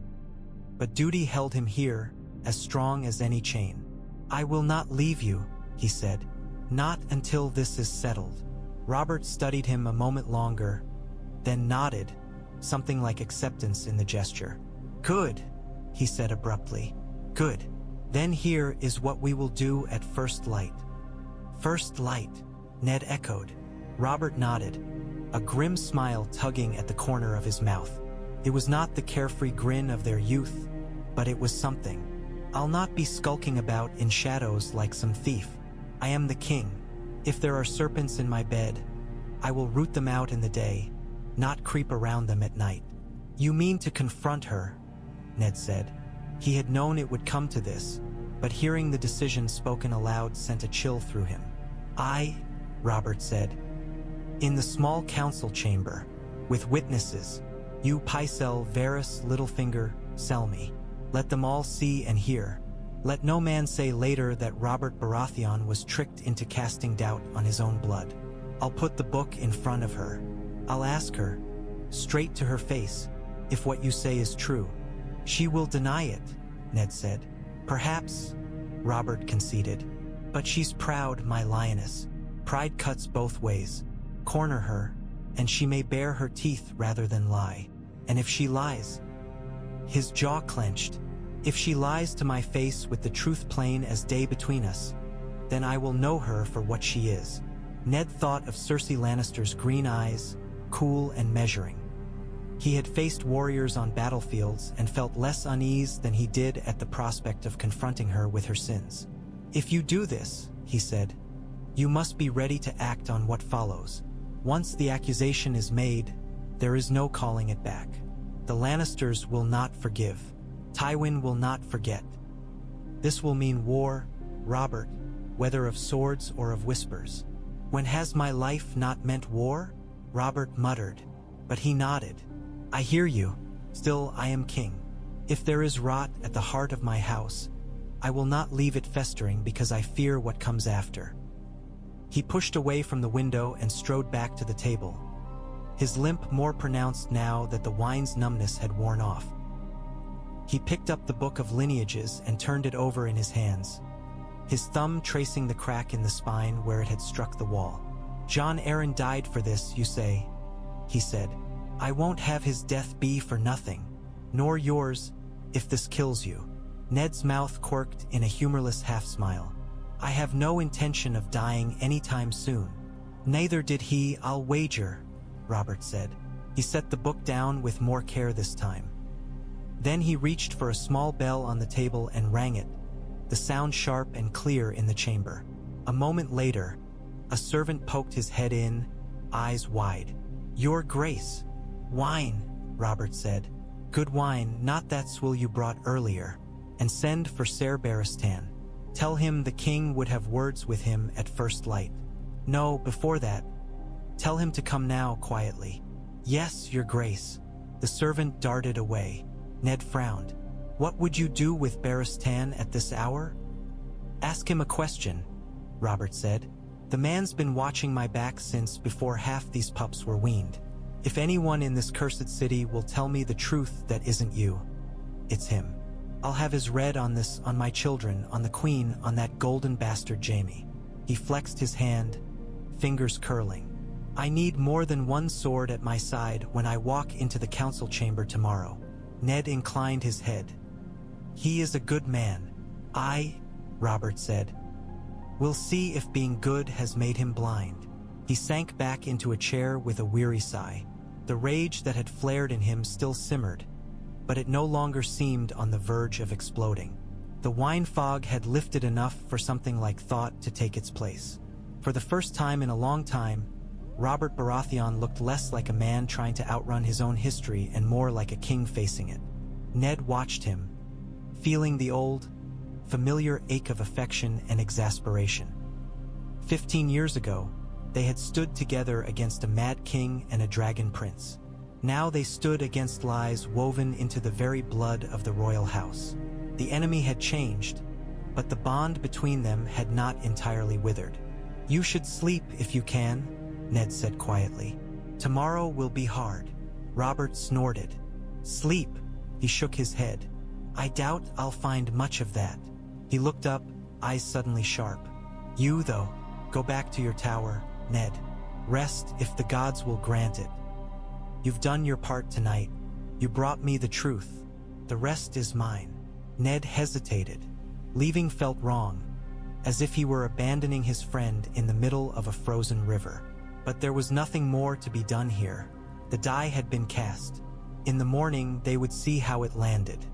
But duty held him here, as strong as any chain. I will not leave you, he said. Not until this is settled. Robert studied him a moment longer, then nodded, something like acceptance in the gesture. Good, he said abruptly. Good. Then here is what we will do at first light. First light, Ned echoed. Robert nodded, a grim smile tugging at the corner of his mouth. It was not the carefree grin of their youth, but it was something. I'll not be skulking about in shadows like some thief. I am the king. If there are serpents in my bed, I will root them out in the day, not creep around them at night. You mean to confront her, Ned said. He had known it would come to this, but hearing the decision spoken aloud sent a chill through him. Robert said. In the small council chamber, with witnesses, you Pycelle, Varys, Littlefinger, Selmy. Let them all see and hear. Let no man say later that Robert Baratheon was tricked into casting doubt on his own blood. I'll put the book in front of her. I'll ask her, straight to her face, if what you say is true. She will deny it, Ned said. Perhaps, Robert conceded. But she's proud, my lioness. Pride cuts both ways. Corner her, and she may bare her teeth rather than lie. And if she lies... His jaw clenched. If she lies to my face with the truth plain as day between us, then I will know her for what she is. Ned thought of Cersei Lannister's green eyes, cool and measuring. He had faced warriors on battlefields and felt less unease than he did at the prospect of confronting her with her sins. If you do this, he said, you must be ready to act on what follows. Once the accusation is made, there is no calling it back. The Lannisters will not forgive. Tywin will not forget. This will mean war, Robert, whether of swords or of whispers. When has my life not meant war? Robert muttered, but he nodded. I hear you. Still, I am king. If there is rot at the heart of my house, I will not leave it festering because I fear what comes after. He pushed away from the window and strode back to the table, his limp more pronounced now that the wine's numbness had worn off. He picked up the book of lineages and turned it over in his hands, his thumb tracing the crack in the spine where it had struck the wall. Jon Arryn died for this, you say, he said. I won't have his death be for nothing, nor yours, if this kills you. Ned's mouth quirked in a humorless half-smile. I have no intention of dying anytime soon. Neither did he, I'll wager, Robert said. He set the book down with more care this time. Then he reached for a small bell on the table and rang it, the sound sharp and clear in the chamber. A moment later, a servant poked his head in, eyes wide. Your Grace. Wine, Robert said. Good wine, not that swill you brought earlier. And send for Ser Barristan. Tell him the king would have words with him at first light. No, before that. Tell him to come now quietly. Yes, your Grace. The servant darted away. Ned frowned. What would you do with Barristan at this hour? Ask him a question, Robert said. The man's been watching my back since before half these pups were weaned. If anyone in this cursed city will tell me the truth that isn't you, it's him. I'll have his red on this, on my children, on the queen, on that golden bastard Jaime. He flexed his hand, fingers curling. I need more than one sword at my side when I walk into the council chamber tomorrow. Ned inclined his head. He is a good man. Robert said. We'll see if being good has made him blind. He sank back into a chair with a weary sigh. The rage that had flared in him still simmered, but it no longer seemed on the verge of exploding. The wine fog had lifted enough for something like thought to take its place. For the first time in a long time, Robert Baratheon looked less like a man trying to outrun his own history and more like a king facing it. Ned watched him, feeling the old, familiar ache of affection and exasperation. 15 years ago, they had stood together against a mad king and a dragon prince. Now they stood against lies woven into the very blood of the royal house. The enemy had changed, but the bond between them had not entirely withered. "You should sleep if you can," Ned said quietly. "Tomorrow will be hard." Robert snorted. "Sleep?" He shook his head. "I doubt I'll find much of that." He looked up, eyes suddenly sharp. "You, though, go back to your tower, Ned. Rest if the gods will grant it. You've done your part tonight. You brought me the truth. The rest is mine." Ned hesitated. Leaving felt wrong, as if he were abandoning his friend in the middle of a frozen river. But there was nothing more to be done here. The die had been cast. In the morning, they would see how it landed.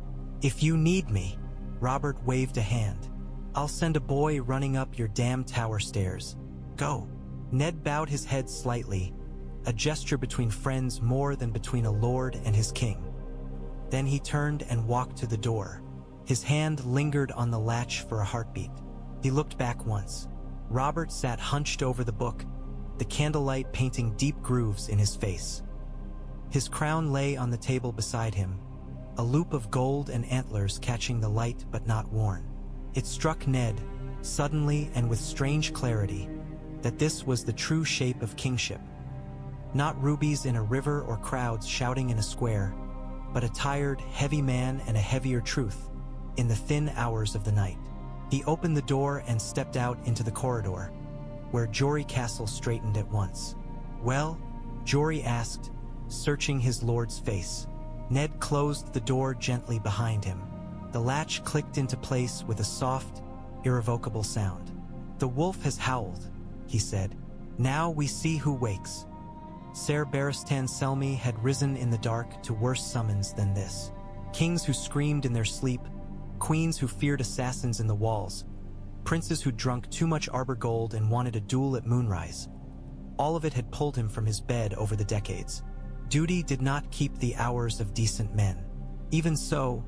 "If you need me," Robert waved a hand, "I'll send a boy running up your damn tower stairs. Go." Ned bowed his head slightly, a gesture between friends more than between a lord and his king. Then he turned and walked to the door. His hand lingered on the latch for a heartbeat. He looked back once. Robert sat hunched over the book, the candlelight painting deep grooves in his face. His crown lay on the table beside him, a loop of gold and antlers catching the light but not worn. It struck Ned, suddenly and with strange clarity, that this was the true shape of kingship. Not rubies in a river or crowds shouting in a square, but a tired, heavy man and a heavier truth in the thin hours of the night. He opened the door and stepped out into the corridor, where Joffrey Castle straightened at once. "Well?" Joffrey asked, searching his lord's face. Ned closed the door gently behind him. The latch clicked into place with a soft, irrevocable sound. "The wolf has howled," he said. "Now we see who wakes." Ser Barristan Selmy had risen in the dark to worse summons than this. Kings who screamed in their sleep, queens who feared assassins in the walls, princes who drunk too much arbor gold and wanted a duel at moonrise. All of it had pulled him from his bed over the decades. Duty did not keep the hours of decent men. Even so,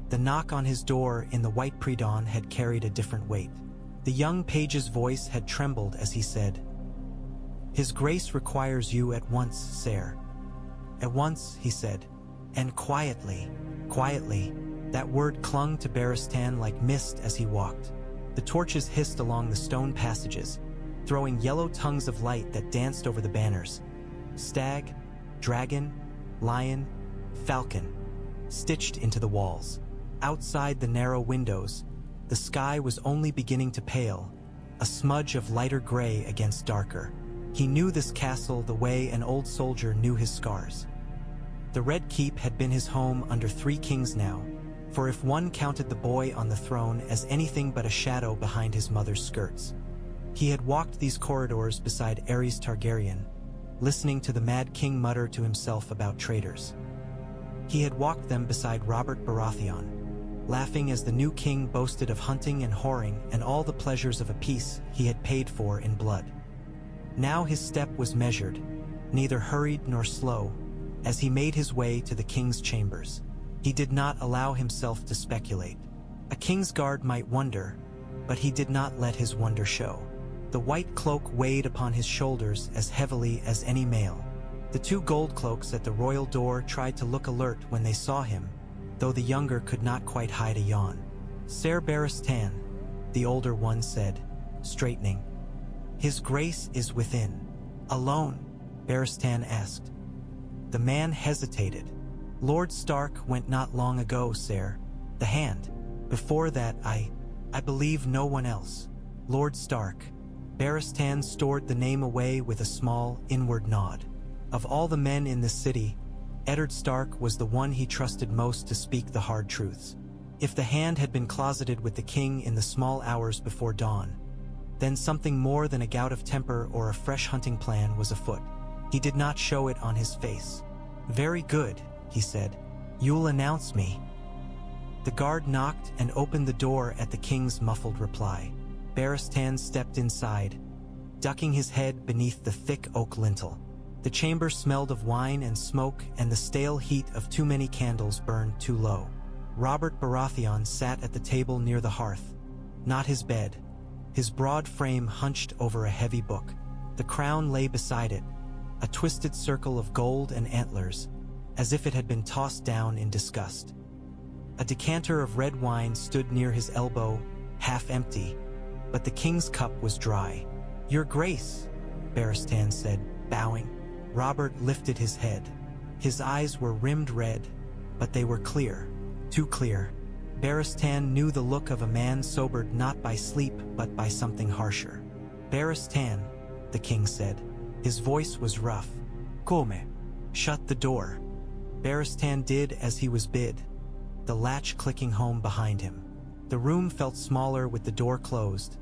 the knock on his door in the white pre-dawn had carried a different weight. The young page's voice had trembled as he said, "His Grace requires you at once, sire." "At once," he said, and quietly. That word clung to Barristan like mist as he walked. The torches hissed along the stone passages, throwing yellow tongues of light that danced over the banners. Stag, dragon, lion, falcon, stitched into the walls. Outside the narrow windows, the sky was only beginning to pale, a smudge of lighter gray against darker. He knew this castle the way an old soldier knew his scars. The Red Keep had been his home under 3 kings now, for if one counted the boy on the throne as anything but a shadow behind his mother's skirts. He had walked these corridors beside Aerys Targaryen, listening to the Mad King mutter to himself about traitors. He had walked them beside Robert Baratheon, laughing as the new king boasted of hunting and whoring and all the pleasures of a peace he had paid for in blood. Now his step was measured, neither hurried nor slow, as he made his way to the king's chambers. He did not allow himself to speculate. A king's guard might wonder, but he did not let his wonder show. The white cloak weighed upon his shoulders as heavily as any mail. The 2 gold cloaks at the royal door tried to look alert when they saw him, though the younger could not quite hide a yawn. "Ser Barristan," the older one said, straightening. "His Grace is within." "Alone?" Barristan asked. The man hesitated. "Lord Stark went not long ago, sire. The Hand. Before that, I believe no one else." Lord Stark. Barristan stored the name away with a small, inward nod. Of all the men in this city, Eddard Stark was the one he trusted most to speak the hard truths. If the Hand had been closeted with the king in the small hours before dawn, then something more than a gout of temper or a fresh hunting plan was afoot. He did not show it on his face. "Very good," he said. "You'll announce me." The guard knocked and opened the door at the king's muffled reply. Barristan stepped inside, ducking his head beneath the thick oak lintel. The chamber smelled of wine and smoke, and the stale heat of too many candles burned too low. Robert Baratheon sat at the table near the hearth. Not his bed, His broad frame hunched over a heavy book. The crown lay beside it, a twisted circle of gold and antlers, as if it had been tossed down in disgust. A decanter of red wine stood near his elbow, half empty, but the king's cup was dry. "Your Grace," Barristan said, bowing. Robert lifted his head. His eyes were rimmed red, but they were clear, too clear. Barristan knew the look of a man sobered not by sleep but by something harsher. "Barristan," the king said. His voice was rough. "Come." "Shut the door." Barristan did as he was bid, the latch clicking home behind him. The room felt smaller with the door closed,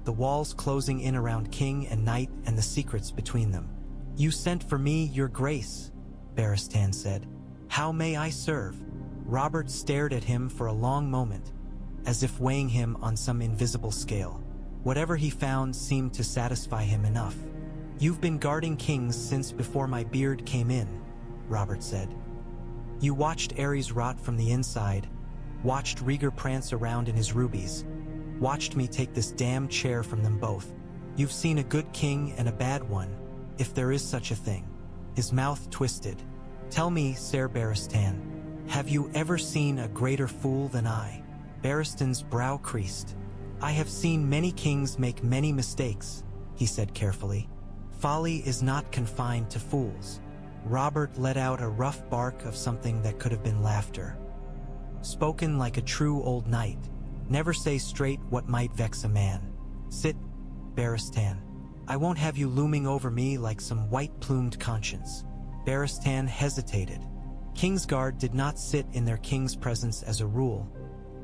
the walls closing in around king and knight and the secrets between them. "You sent for me, Your Grace," Barristan said. "How may I serve?" Robert stared at him for a long moment, as if weighing him on some invisible scale. Whatever he found seemed to satisfy him enough. "You've been guarding kings since before my beard came in," Robert said. "You watched Ares rot from the inside, watched Rhaegar prance around in his rubies, watched me take this damn chair from them both. You've seen a good king and a bad one, if there is such a thing." His mouth twisted. "Tell me, Ser Barristan, have you ever seen a greater fool than I?" Barristan's brow creased. "I have seen many kings make many mistakes," he said carefully. "Folly is not confined to fools." Robert let out a rough bark of something that could have been laughter. "Spoken like a true old knight. Never say straight what might vex a man. Sit, Barristan. I won't have you looming over me like some white-plumed conscience." Barristan hesitated. Kingsguard did not sit in their king's presence as a rule,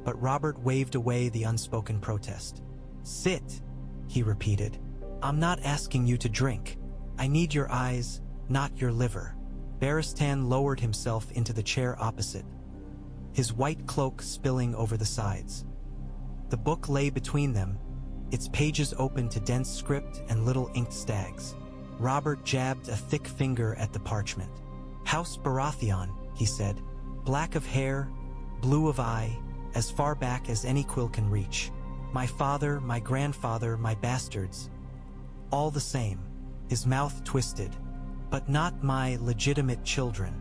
but Robert waved away the unspoken protest. "Sit," he repeated. "I'm not asking you to drink. I need your eyes, not your liver." Barristan lowered himself into the chair opposite, his white cloak spilling over the sides. The book lay between them, its pages open to dense script and little inked stags. Robert jabbed a thick finger at the parchment. "House Baratheon," he said. "Black of hair, blue of eye, as far back as any quill can reach. My father, my grandfather, my bastards. All the same." His mouth twisted. "But not my legitimate children.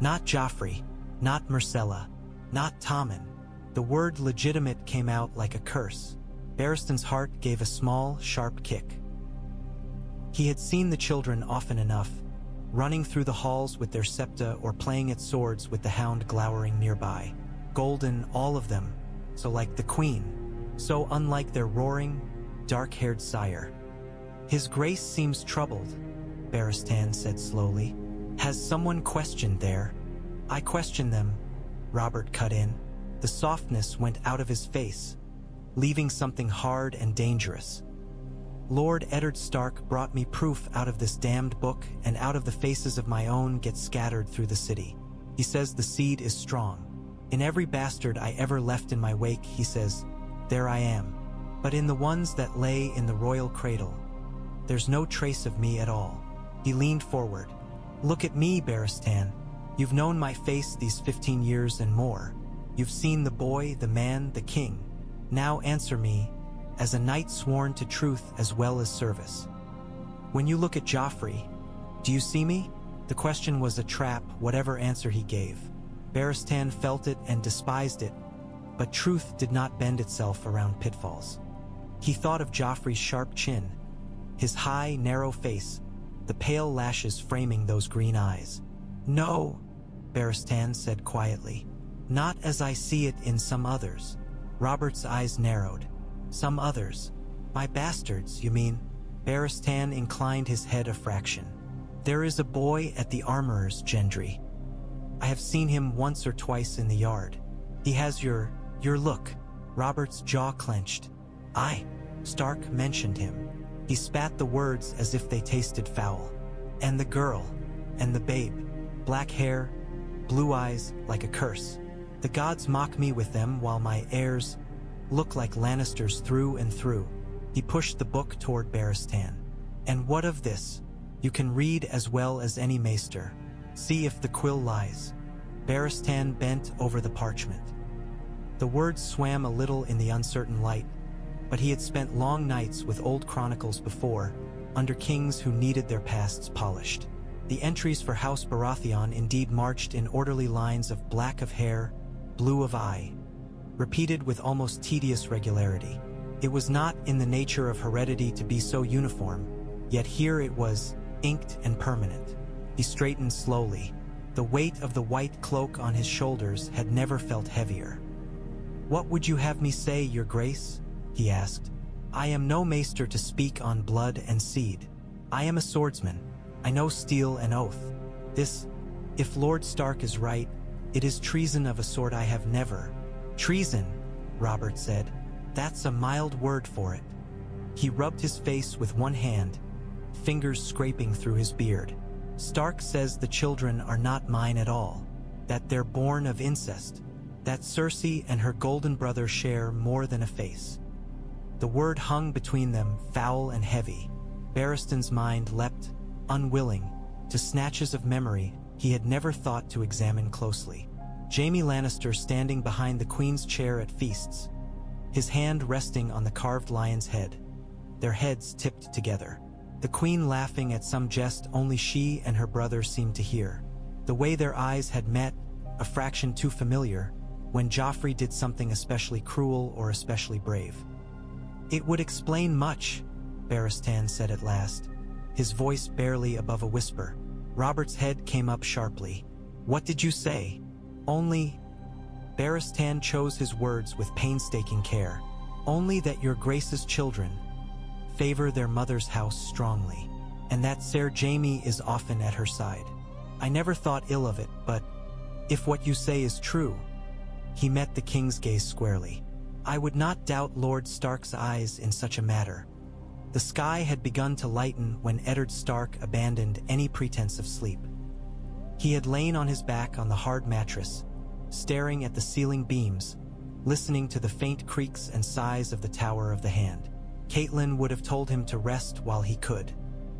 Not Joffrey, not Myrcella, not Tommen." The word legitimate came out like a curse. Barristan's heart gave a small, sharp kick. He had seen the children often enough, running through the halls with their septa or playing at swords with the hound glowering nearby. Golden, all of them, so like the queen, so unlike their roaring, dark-haired sire. "His Grace seems troubled," Barristan said slowly. "Has someone questioned there?" "I question them," Robert cut in. The softness went out of his face, leaving something hard and dangerous. "Lord Eddard Stark brought me proof out of this damned book, and out of the faces of my own get scattered through the city. He says the seed is strong. In every bastard I ever left in my wake, he says, there I am. But in the ones that lay in the royal cradle, there's no trace of me at all." He leaned forward. "Look at me, Barristan. You've known my face these 15 years and more. You've seen the boy, the man, the king. Now answer me, as a knight sworn to truth as well as service. When you look at Joffrey, do you see me?" The question was a trap, whatever answer he gave. Barristan felt it and despised it, but truth did not bend itself around pitfalls. He thought of Joffrey's sharp chin, his high, narrow face, the pale lashes framing those green eyes. "No," Barristan said quietly. "Not as I see it in some others." Robert's eyes narrowed. "Some others? My bastards, you mean?" Barristan inclined his head a fraction. "There is a boy at the armorer's, Gendry. I have seen him once or twice in the yard. He has your look." Robert's jaw clenched. "Aye, Stark mentioned him." He spat the words as if they tasted foul. "And the girl, and the babe. Black hair, blue eyes, like a curse. The gods mock me with them while my heirs look like Lannisters through and through." He pushed the book toward Barristan. "And what of this? You can read as well as any maester. See if the quill lies." Barristan bent over the parchment. The words swam a little in the uncertain light, but he had spent long nights with old chronicles before, under kings who needed their pasts polished. The entries for House Baratheon indeed marched in orderly lines of black of hair, blue of eye, repeated with almost tedious regularity. It was not in the nature of heredity to be so uniform, yet here it was, inked and permanent. He straightened slowly. The weight of the white cloak on his shoulders had never felt heavier. "What would you have me say, your grace?" he asked. "I am no maester to speak on blood and seed. I am a swordsman. I know steel and oath. This, if Lord Stark is right, it is treason of a sort I have never." "Treason," Robert said. "That's a mild word for it." He rubbed his face with one hand, fingers scraping through his beard. "Stark says the children are not mine at all, that they're born of incest, that Cersei and her golden brother share more than a face." The word hung between them, foul and heavy. Barristan's mind leapt, unwilling, to snatches of memory he had never thought to examine closely. Jaime Lannister standing behind the Queen's chair at feasts, his hand resting on the carved lion's head, their heads tipped together. The Queen laughing at some jest only she and her brother seemed to hear. The way their eyes had met, a fraction too familiar, when Joffrey did something especially cruel or especially brave. "It would explain much," Barristan said at last, his voice barely above a whisper. Robert's head came up sharply. "What did you say?" "Only," Barristan chose his words with painstaking care, "only that your grace's children favor their mother's house strongly, and that Ser Jaime is often at her side. I never thought ill of it, but if what you say is true," he met the king's gaze squarely, "I would not doubt Lord Stark's eyes in such a matter." The sky had begun to lighten when Eddard Stark abandoned any pretense of sleep. He had lain on his back on the hard mattress, staring at the ceiling beams, listening to the faint creaks and sighs of the Tower of the Hand. Catelyn would have told him to rest while he could.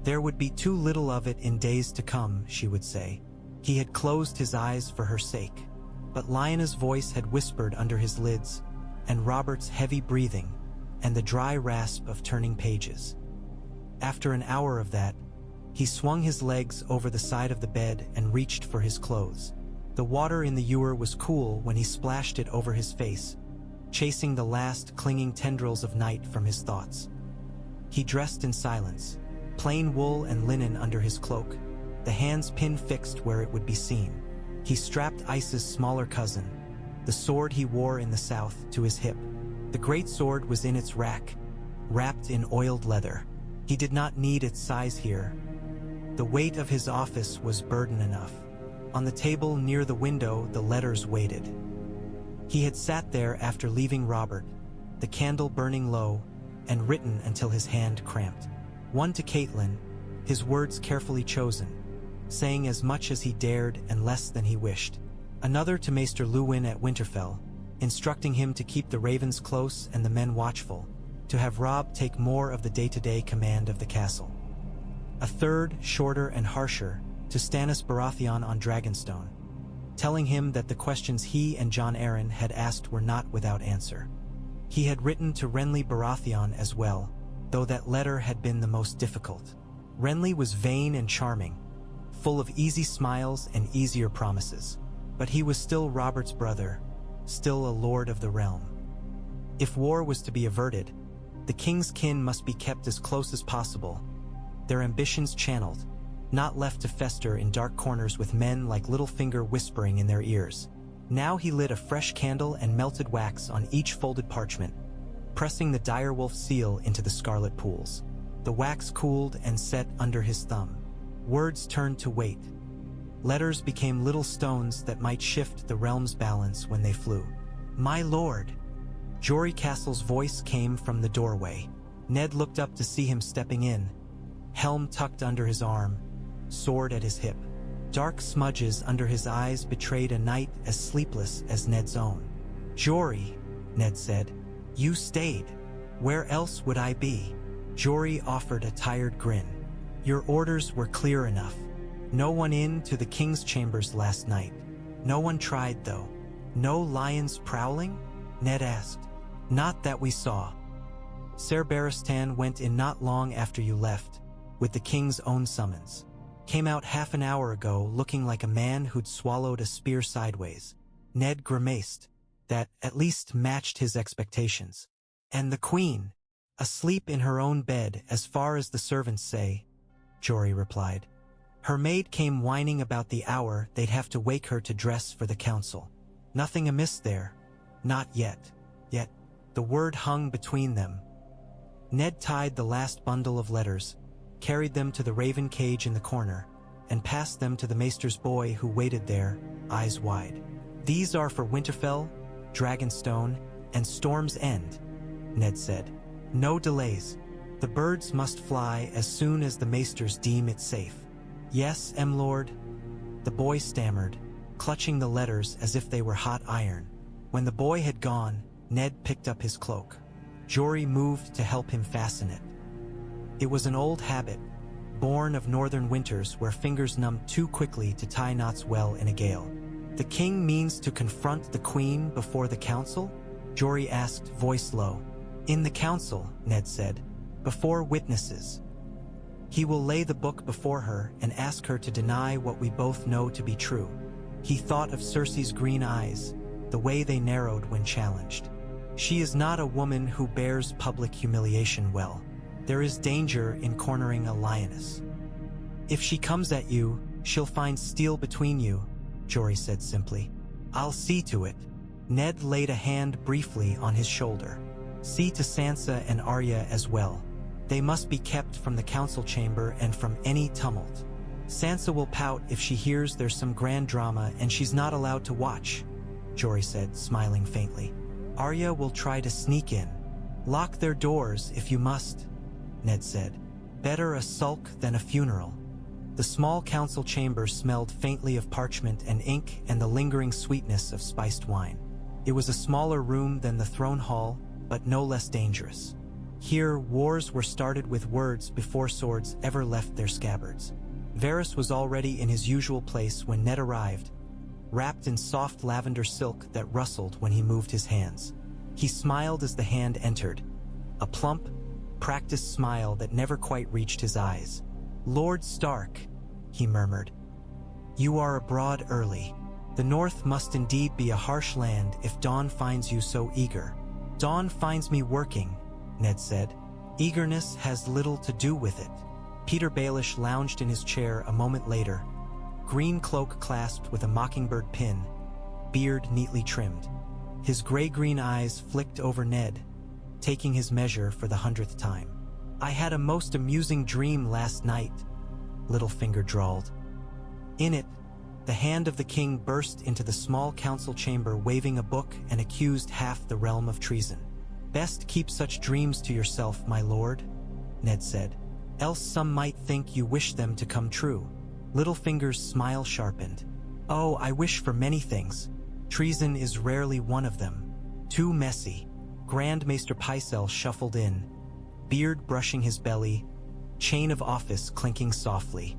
There would be too little of it in days to come, she would say. He had closed his eyes for her sake. But Lyanna's voice had whispered under his lids, and Robert's heavy breathing, and the dry rasp of turning pages. After an hour of that, he swung his legs over the side of the bed and reached for his clothes. The water in the ewer was cool when he splashed it over his face, chasing the last clinging tendrils of night from his thoughts. He dressed in silence, plain wool and linen under his cloak, the hands pin-fixed where it would be seen. He strapped Ice's smaller cousin, the sword he wore in the south, to his hip. The great sword was in its rack, wrapped in oiled leather. He did not need its size here. The weight of his office was burden enough. On the table near the window, the letters waited. He had sat there after leaving Robert, the candle burning low, and written until his hand cramped. One to Catelyn, his words carefully chosen, saying as much as he dared and less than he wished. Another to Maester Luwin at Winterfell, instructing him to keep the ravens close and the men watchful, to have Robb take more of the day-to-day command of the castle. A third, shorter and harsher, to Stannis Baratheon on Dragonstone, telling him that the questions he and Jon Arryn had asked were not without answer. He had written to Renly Baratheon as well, though that letter had been the most difficult. Renly was vain and charming, full of easy smiles and easier promises, but he was still Robert's brother, still a lord of the realm. If war was to be averted, the king's kin must be kept as close as possible, their ambitions channeled, not left to fester in dark corners with men like Littlefinger whispering in their ears. Now he lit a fresh candle and melted wax on each folded parchment, pressing the direwolf seal into the scarlet pools. The wax cooled and set under his thumb. Words turned to weight. Letters became little stones that might shift the realm's balance when they flew. "My lord!" Jory Castle's voice came from the doorway. Ned looked up to see him stepping in, helm tucked under his arm, sword at his hip. Dark smudges under his eyes betrayed a night as sleepless as Ned's own. "Jory," Ned said, "you stayed. Where else would I be?" Jory offered a tired grin. "Your orders were clear enough. No one in to the king's chambers last night. No one tried, though." "No lions prowling?" Ned asked. "Not that we saw." Ser Barristan went in not long after you left, with the king's own summons. Came out half an hour ago looking like a man who'd swallowed a spear sideways. Ned grimaced. That at least matched his expectations. And the queen, asleep in her own bed as far as the servants say, Jory replied. Her maid came whining about the hour they'd have to wake her to dress for the council. Nothing amiss there. Not yet. Yet, the word hung between them. Ned tied the last bundle of letters, carried them to the raven cage in the corner, and passed them to the maester's boy who waited there, eyes wide. These are for Winterfell, Dragonstone, and Storm's End, Ned said. No delays. The birds must fly as soon as the maesters deem it safe. Yes, M-Lord, the boy stammered, clutching the letters as if they were hot iron. When the boy had gone, Ned picked up his cloak. Jory moved to help him fasten it. It was an old habit, born of northern winters where fingers numbed too quickly to tie knots well in a gale. The king means to confront the queen before the council? Jory asked, voice low. In the council, Ned said, before witnesses. He will lay the book before her and ask her to deny what we both know to be true. He thought of Cersei's green eyes, the way they narrowed when challenged. She is not a woman who bears public humiliation well. There is danger in cornering a lioness. If she comes at you, she'll find steel between you, Jory said simply. I'll see to it. Ned laid a hand briefly on his shoulder. See to Sansa and Arya as well. They must be kept from the council chamber and from any tumult. Sansa will pout if she hears there's some grand drama and she's not allowed to watch, Jory said, smiling faintly. Arya will try to sneak in. Lock their doors if you must, Ned said. Better a sulk than a funeral. The small council chamber smelled faintly of parchment and ink and the lingering sweetness of spiced wine. It was a smaller room than the throne hall, but no less dangerous. Here, wars were started with words before swords ever left their scabbards. Varys was already in his usual place when Ned arrived, wrapped in soft lavender silk that rustled when he moved his hands. He smiled as the hand entered, a plump, practiced smile that never quite reached his eyes. Lord Stark, he murmured. You are abroad early. The North must indeed be a harsh land if Dawn finds you so eager. Dawn finds me working, Ned said. Eagerness has little to do with it. Peter Baelish lounged in his chair a moment later, green cloak clasped with a mockingbird pin, beard neatly trimmed. His gray-green eyes flicked over Ned, taking his measure for the 100th time. I had a most amusing dream last night, Littlefinger drawled. In it, the hand of the king burst into the small council chamber waving a book and accused half the realm of treason. Best keep such dreams to yourself, my lord, Ned said. Else some might think you wish them to come true. Littlefinger's smile sharpened. Oh, I wish for many things. Treason is rarely one of them. Too messy. Grand Maester Pycelle shuffled in, beard brushing his belly, chain of office clinking softly.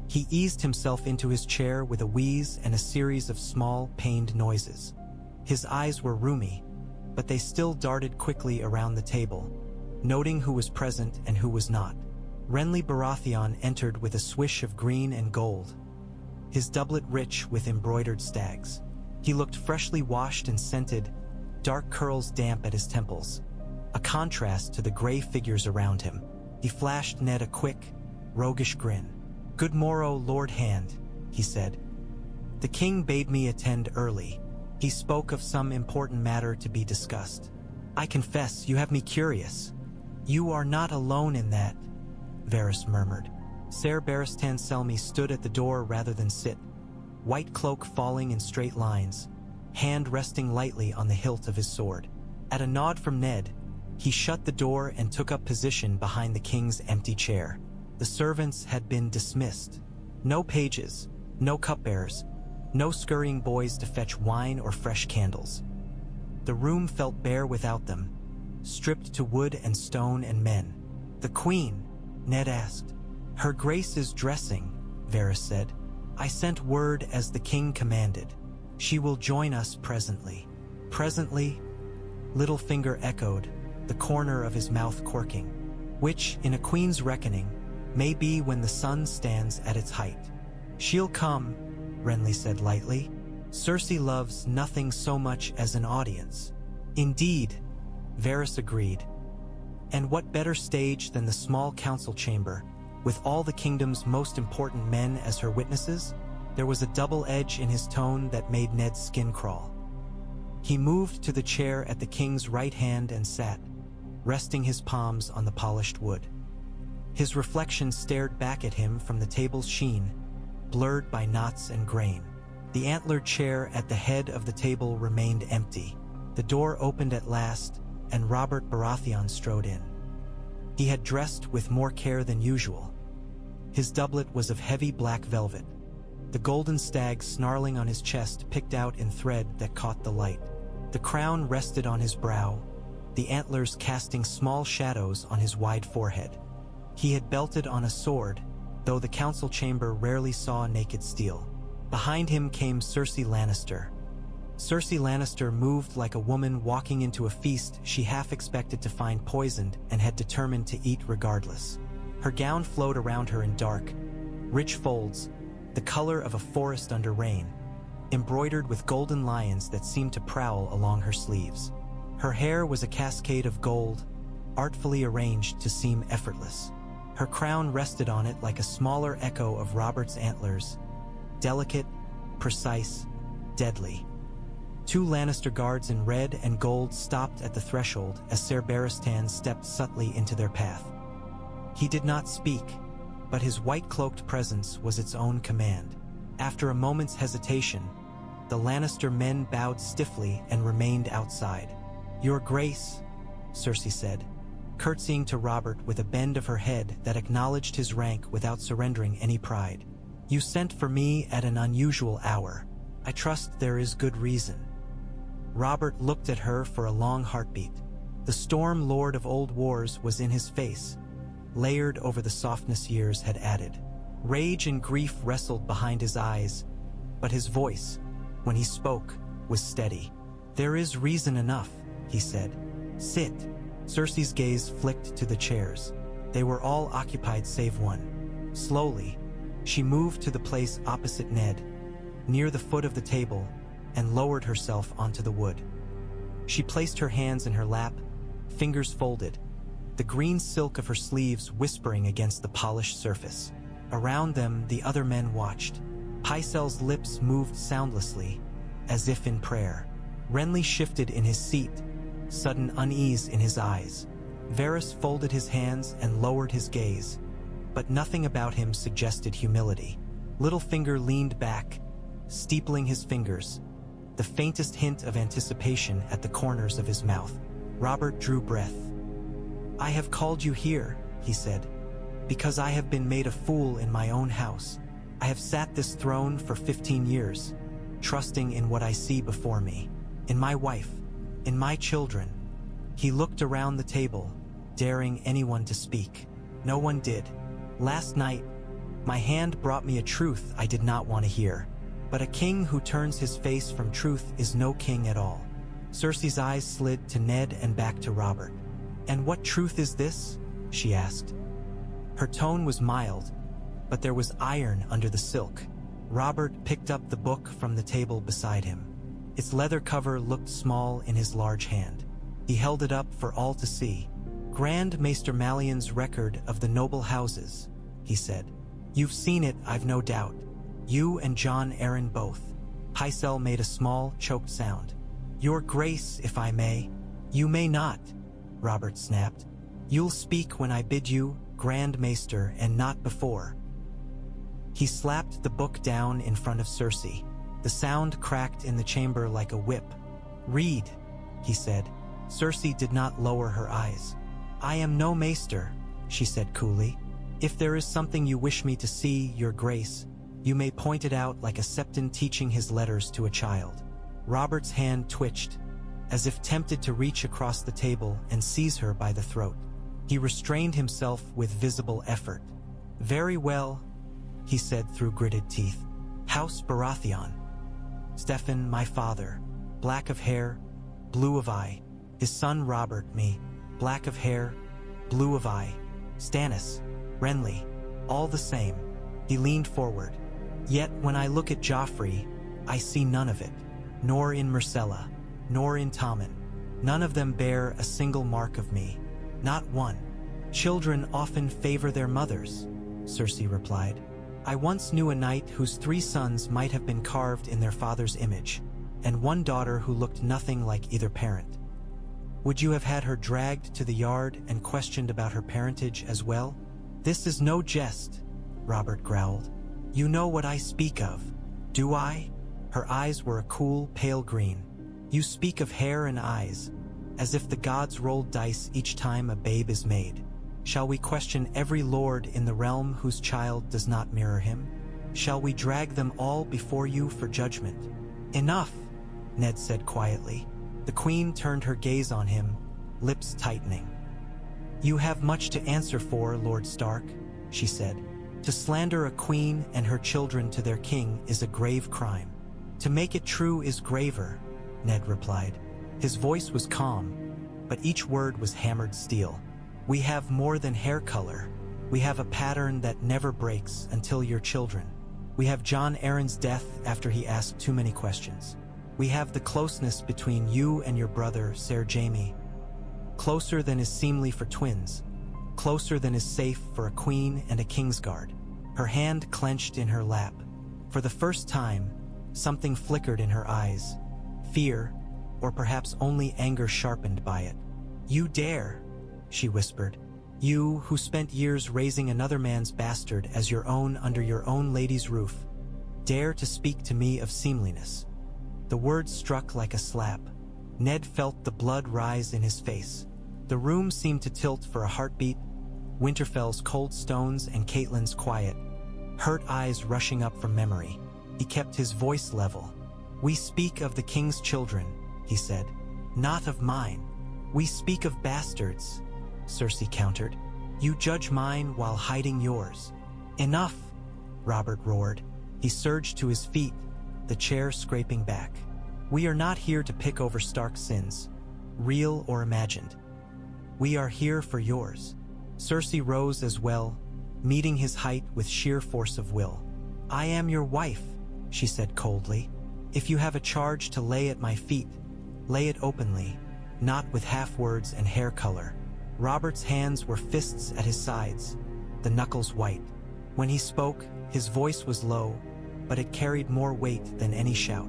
He eased himself into his chair with a wheeze and a series of small, pained noises. His eyes were rheumy, but they still darted quickly around the table, noting who was present and who was not. Renly Baratheon entered with a swish of green and gold, his doublet rich with embroidered stags. He looked freshly washed and scented, dark curls damp at his temples, a contrast to the gray figures around him. He flashed Ned a quick, roguish grin. Good morrow, Lord Hand, he said. The king bade me attend early. He spoke of some important matter to be discussed. I confess, you have me curious. You are not alone in that, Varys murmured. Ser Barristan Selmy stood at the door rather than sit, white cloak falling in straight lines, hand resting lightly on the hilt of his sword. At a nod from Ned, he shut the door and took up position behind the king's empty chair. The servants had been dismissed. No pages, no cupbearers, no scurrying boys to fetch wine or fresh candles. The room felt bare without them, stripped to wood and stone and men. The queen, Ned asked. Her grace is dressing, Varys said. I sent word as the king commanded. She will join us presently. Presently? Littlefinger echoed, the corner of his mouth quirking. Which, in a queen's reckoning, may be when the sun stands at its height. She'll come, Renly said lightly. Cersei loves nothing so much as an audience. Indeed, Varys agreed. And what better stage than the small council chamber, with all the kingdom's most important men as her witnesses? There was a double edge in his tone that made Ned's skin crawl. He moved to the chair at the king's right hand and sat, resting his palms on the polished wood. His reflection stared back at him from the table's sheen, blurred by knots and grain. The antlered chair at the head of the table remained empty. The door opened at last, and Robert Baratheon strode in. He had dressed with more care than usual. His doublet was of heavy black velvet, the golden stag snarling on his chest picked out in thread that caught the light. The crown rested on his brow, the antlers casting small shadows on his wide forehead. He had belted on a sword, though the council chamber rarely saw naked steel. Behind him came Cersei Lannister. Cersei Lannister moved like a woman walking into a feast she half expected to find poisoned and had determined to eat regardless. Her gown flowed around her in dark, rich folds, the color of a forest under rain, embroidered with golden lions that seemed to prowl along her sleeves. Her hair was a cascade of gold, artfully arranged to seem effortless. Her crown rested on it like a smaller echo of Robert's antlers, delicate, precise, deadly. Two Lannister guards in red and gold stopped at the threshold as Ser Barristan stepped subtly into their path. He did not speak, but his white-cloaked presence was its own command. After a moment's hesitation, the Lannister men bowed stiffly and remained outside. "Your Grace," Cersei said, curtsying to Robert with a bend of her head that acknowledged his rank without surrendering any pride. "You sent for me at an unusual hour. I trust there is good reason." Robert looked at her for a long heartbeat. The Storm Lord of old wars was in his face, layered over the softness years had added. Rage and grief wrestled behind his eyes, but his voice, when he spoke, was steady. "There is reason enough," he said. "Sit." Cersei's gaze flicked to the chairs. They were all occupied save one. Slowly, she moved to the place opposite Ned, near the foot of the table, and lowered herself onto the wood. She placed her hands in her lap, fingers folded, the green silk of her sleeves whispering against the polished surface. Around them, the other men watched. Pycelle's lips moved soundlessly, as if in prayer. Renly shifted in his seat, sudden unease in his eyes. Varys folded his hands and lowered his gaze, but nothing about him suggested humility. Littlefinger leaned back, steepling his fingers, the faintest hint of anticipation at the corners of his mouth. Robert drew breath. "I have called you here," he said, "because I have been made a fool in my own house. I have sat this throne for 15 years, trusting in what I see before me, in my wife, in my children." He looked around the table, daring anyone to speak. No one did. "Last night, my hand brought me a truth I did not want to hear. But a king who turns his face from truth is no king at all." Cersei's eyes slid to Ned and back to Robert. "And what truth is this?" she asked. Her tone was mild, but there was iron under the silk. Robert picked up the book from the table beside him. Its leather cover looked small in his large hand. He held it up for all to see. "Grand Maester Mallion's record of the noble houses," he said. "You've seen it, I've no doubt. You and Jon Arryn both." Pycelle made a small, choked sound. "Your Grace, if I may." "You may not," Robert snapped. "You'll speak when I bid you, Grand Maester, and not before." He slapped the book down in front of Cersei. The sound cracked in the chamber like a whip. "Read," he said. Cersei did not lower her eyes. "I am no maester," she said coolly. "If there is something you wish me to see, Your Grace, you may point it out like a septon teaching his letters to a child." Robert's hand twitched, as if tempted to reach across the table and seize her by the throat. He restrained himself with visible effort. "Very well," he said through gritted teeth. "House Baratheon. Steffan, my father, black of hair, blue of eye. His son Robert, me. black of hair, blue of eye. Stannis, Renly, all the same. He leaned forward. Yet when I look at Joffrey, I see none of it. Nor in Myrcella, nor in Tommen. None of them bear a single mark of me. Not one. Children often favor their mothers, Cersei replied. I once knew a knight whose 3 sons might have been carved in their father's image, and one daughter who looked nothing like either parent. Would you have had her dragged to the yard and questioned about her parentage as well? This is no jest, Robert growled. You know what I speak of, do I? Her eyes were a cool, pale green. You speak of hair and eyes, as if the gods rolled dice each time a babe is made. Shall we question every lord in the realm whose child does not mirror him? Shall we drag them all before you for judgment? Enough, Ned said quietly. The queen turned her gaze on him, lips tightening. You have much to answer for, Lord Stark, she said. To slander a queen and her children to their king is a grave crime. To make it true is graver, Ned replied. His voice was calm, but each word was hammered steel. We have more than hair color. We have a pattern that never breaks until you're children. We have Jon Arryn's death after he asked too many questions. We have the closeness between you and your brother, Ser Jaime. Closer than is seemly for twins. Closer than is safe for a queen and a kingsguard. Her hand clenched in her lap. For the first time, something flickered in her eyes. Fear, or perhaps only anger sharpened by it. You dare, she whispered. You, who spent years raising another man's bastard as your own under your own lady's roof, dare to speak to me of seemliness. The words struck like a slap. Ned felt the blood rise in his face. The room seemed to tilt for a heartbeat, Winterfell's cold stones and Catelyn's quiet, hurt eyes rushing up from memory. He kept his voice level. We speak of the king's children, he said. Not of mine. We speak of bastards, Cersei countered. You judge mine while hiding yours. Enough, Robert roared. He surged to his feet, the chair scraping back. We are not here to pick over Stark's sins, real or imagined. We are here for yours. Cersei rose as well, meeting his height with sheer force of will. I am your wife, she said coldly. If you have a charge to lay at my feet, lay it openly, not with half-words and hair color. Robert's hands were fists at his sides, the knuckles white. When he spoke, his voice was low, but it carried more weight than any shout.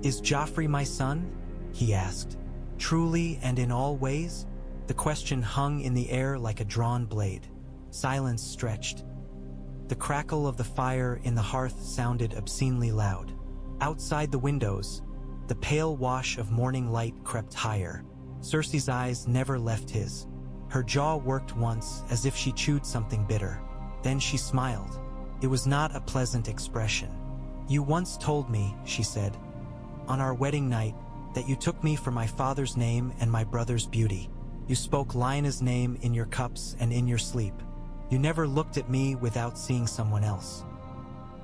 Is Joffrey my son? He asked. Truly and in all ways? The question hung in the air like a drawn blade. Silence stretched. The crackle of the fire in the hearth sounded obscenely loud. Outside the windows, the pale wash of morning light crept higher. Cersei's eyes never left his. Her jaw worked once as if she chewed something bitter. Then she smiled. It was not a pleasant expression. You once told me, she said, on our wedding night, that you took me for my father's name and my brother's beauty. You spoke Lyanna's name in your cups and in your sleep. You never looked at me without seeing someone else.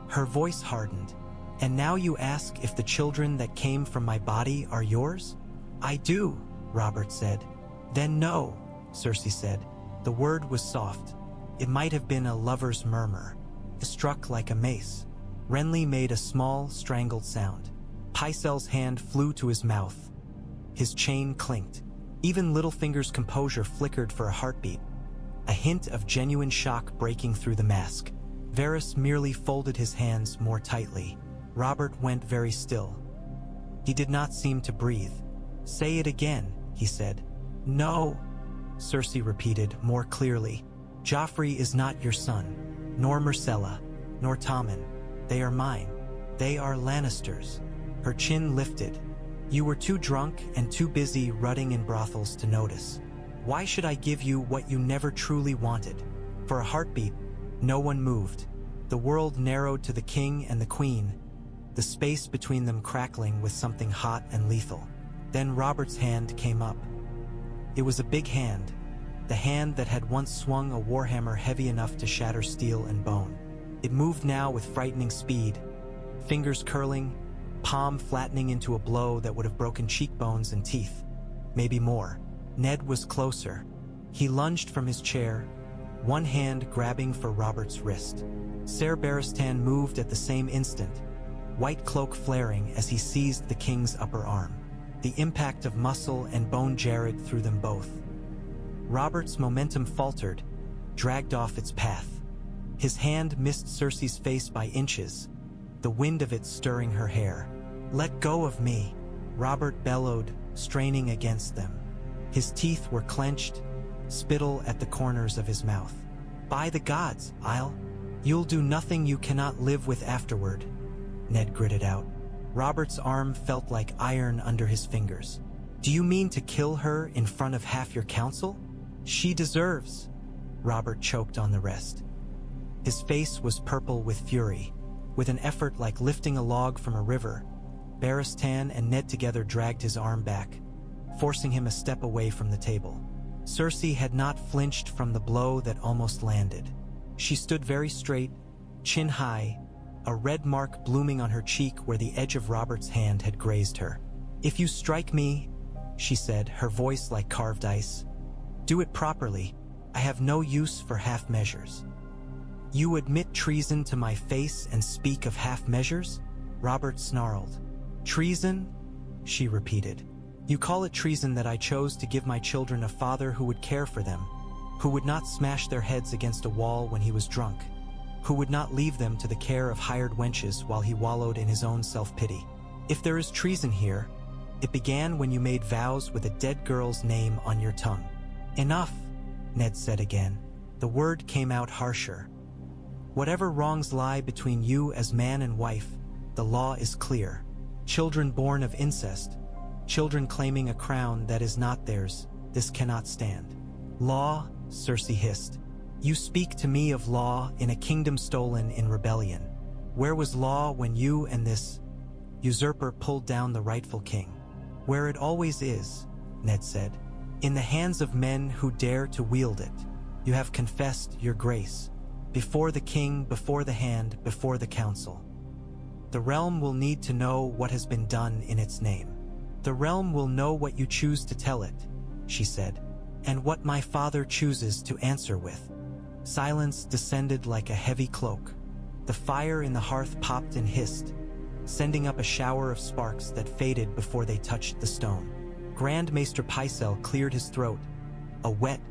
Her voice hardened. And now you ask if the children that came from my body are yours? I do, Robert said. Then no, Cersei said. The word was soft. It might have been a lover's murmur. It struck like a mace. Renly made a small, strangled sound. Pycelle's hand flew to his mouth. His chain clinked. Even Littlefinger's composure flickered for a heartbeat, a hint of genuine shock breaking through the mask. Varys merely folded his hands more tightly. Robert went very still. He did not seem to breathe. Say it again, he said. No, Cersei repeated more clearly. Joffrey is not your son, nor Myrcella, nor Tommen. They are mine. They are Lannisters. Her chin lifted. You were too drunk and too busy rutting in brothels to notice. Why should I give you what you never truly wanted? For a heartbeat, no one moved. The world narrowed to the king and the queen, the space between them crackling with something hot and lethal. Then Robert's hand came up. It was a big hand, the hand that had once swung a warhammer heavy enough to shatter steel and bone. It moved now with frightening speed, fingers curling, palm flattening into a blow that would have broken cheekbones and teeth. Maybe more. Ned was closer. He lunged from his chair, one hand grabbing for Robert's wrist. Ser Barristan moved at the same instant, white cloak flaring as he seized the king's upper arm. The impact of muscle and bone jarred through them both. Robert's momentum faltered, dragged off its path. His hand missed Cersei's face by inches, the wind of it stirring her hair. "Let go of me," Robert bellowed, straining against them. His teeth were clenched, spittle at the corners of his mouth. "By the gods, you'll do nothing you cannot live with afterward," Ned gritted out. Robert's arm felt like iron under his fingers. "Do you mean to kill her in front of half your council? She deserves." Robert choked on the rest. His face was purple with fury. With an effort like lifting a log from a river, Barristan and Ned together dragged his arm back, forcing him a step away from the table. Cersei had not flinched from the blow that almost landed. She stood very straight, chin high, a red mark blooming on her cheek where the edge of Robert's hand had grazed her. "If you strike me," she said, her voice like carved ice, "do it properly. I have no use for half measures." "You admit treason to my face and speak of half measures?" Robert snarled. "Treason?" she repeated. "You call it treason that I chose to give my children a father who would care for them, who would not smash their heads against a wall when he was drunk, who would not leave them to the care of hired wenches while he wallowed in his own self-pity. If there is treason here, it began when you made vows with a dead girl's name on your tongue." "Enough," Ned said again. The word came out harsher. "Whatever wrongs lie between you as man and wife, the law is clear. Children born of incest, children claiming a crown that is not theirs, this cannot stand." "Law?" Cersei hissed. "You speak to me of law in a kingdom stolen in rebellion. Where was law when you and this usurper pulled down the rightful king?" "Where it always is," Ned said. "In the hands of men who dare to wield it. You have confessed your grace. Before the king, before the hand, before the council. The realm will need to know what has been done in its name. The realm will know what you choose to tell it," she said, "and what my father chooses to answer with." Silence descended like a heavy cloak. The fire in the hearth popped and hissed, sending up a shower of sparks that faded before they touched the stone. Grand Maester Pycelle cleared his throat, a wet,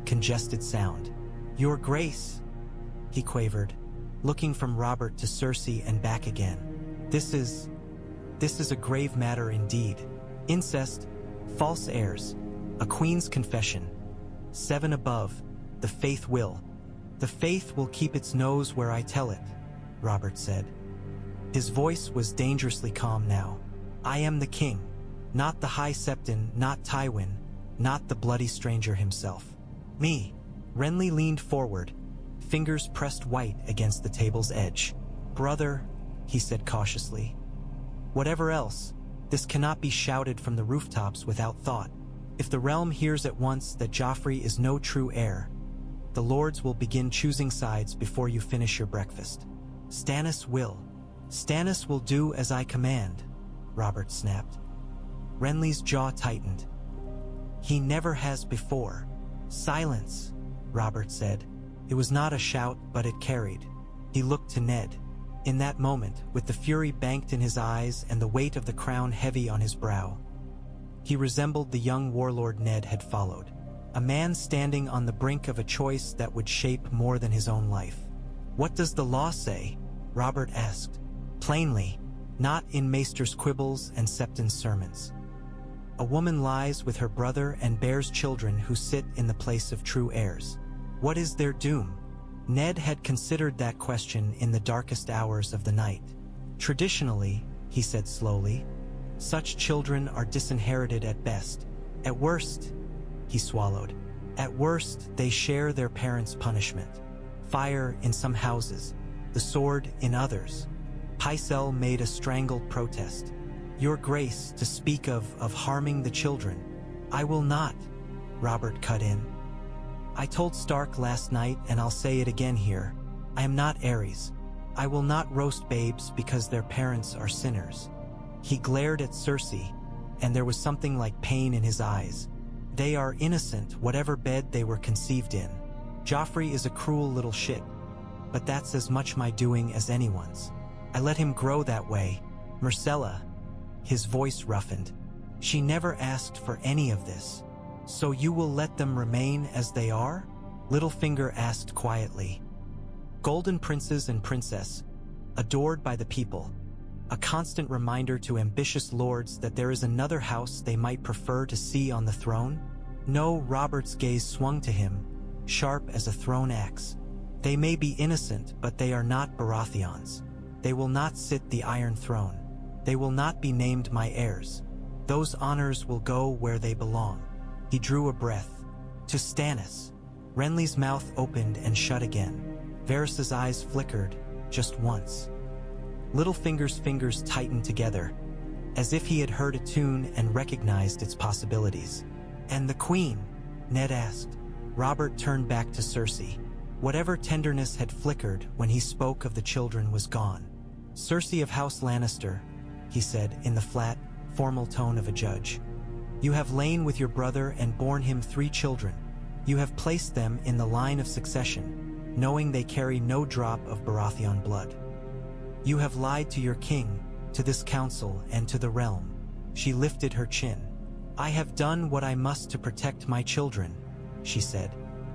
congested sound. "Your Grace," he quavered, looking from Robert to Cersei and back again. This is a grave matter indeed. Incest, false heirs, a queen's confession. 7 above, the faith will. The faith will keep its nose where I tell it," Robert said. His voice was dangerously calm now. "I am the king, not the High Septon, not Tywin, not the bloody stranger himself. Me." Renly leaned forward, fingers pressed white against the table's edge. "Brother," he said cautiously. "Whatever else, this cannot be shouted from the rooftops without thought. If the realm hears at once that Joffrey is no true heir, the lords will begin choosing sides before you finish your breakfast. Stannis will do as I command," Robert snapped. Renly's jaw tightened. "He never has before." "Silence," Robert said. It was not a shout, but it carried. He looked to Ned. In that moment, with the fury banked in his eyes and the weight of the crown heavy on his brow, he resembled the young warlord Ned had followed, a man standing on the brink of a choice that would shape more than his own life. "What does the law say?" Robert asked. "Plainly, not in Maester's quibbles and Septon's sermons. A woman lies with her brother and bears children who sit in the place of true heirs. What is their doom?" Ned had considered that question in the darkest hours of the night. "Traditionally," he said slowly, "such children are disinherited at best. At worst," he swallowed, "at worst they share their parents' punishment. Fire in some houses, the sword in others." Pycelle made a strangled protest. "Your Grace, to speak of harming the children." "I will not," Robert cut in. "I told Stark last night, and I'll say it again here, I am not Ares. I will not roast babes because their parents are sinners." He glared at Cersei, and there was something like pain in his eyes. They are innocent, whatever bed they were conceived in. Joffrey is a cruel little shit, but that's as much my doing as anyone's. I let him grow that way. Myrcella, his voice roughened. She never asked for any of this. So you will let them remain as they are? Littlefinger asked quietly. Golden princes and princess, adored by the people, a constant reminder to ambitious lords that there is another house they might prefer to see on the throne? No, Robert's gaze swung to him, sharp as a thrown axe. They may be innocent, but they are not Baratheons. They will not sit the Iron Throne. They will not be named my heirs. Those honors will go where they belong. He drew a breath. To Stannis. Renly's mouth opened and shut again. Varys's eyes flickered, just once. Littlefinger's fingers tightened together, as if he had heard a tune and recognized its possibilities. And the Queen? Ned asked. Robert turned back to Cersei. Whatever tenderness had flickered when he spoke of the children was gone. Cersei of House Lannister, he said in the flat, formal tone of a judge. You have lain with your brother and borne him 3 children. You have placed them in the line of succession, knowing they carry no drop of Baratheon blood. You have lied to your king, to this council, and to the realm. She lifted her chin. I have done what I must to protect my children, she said.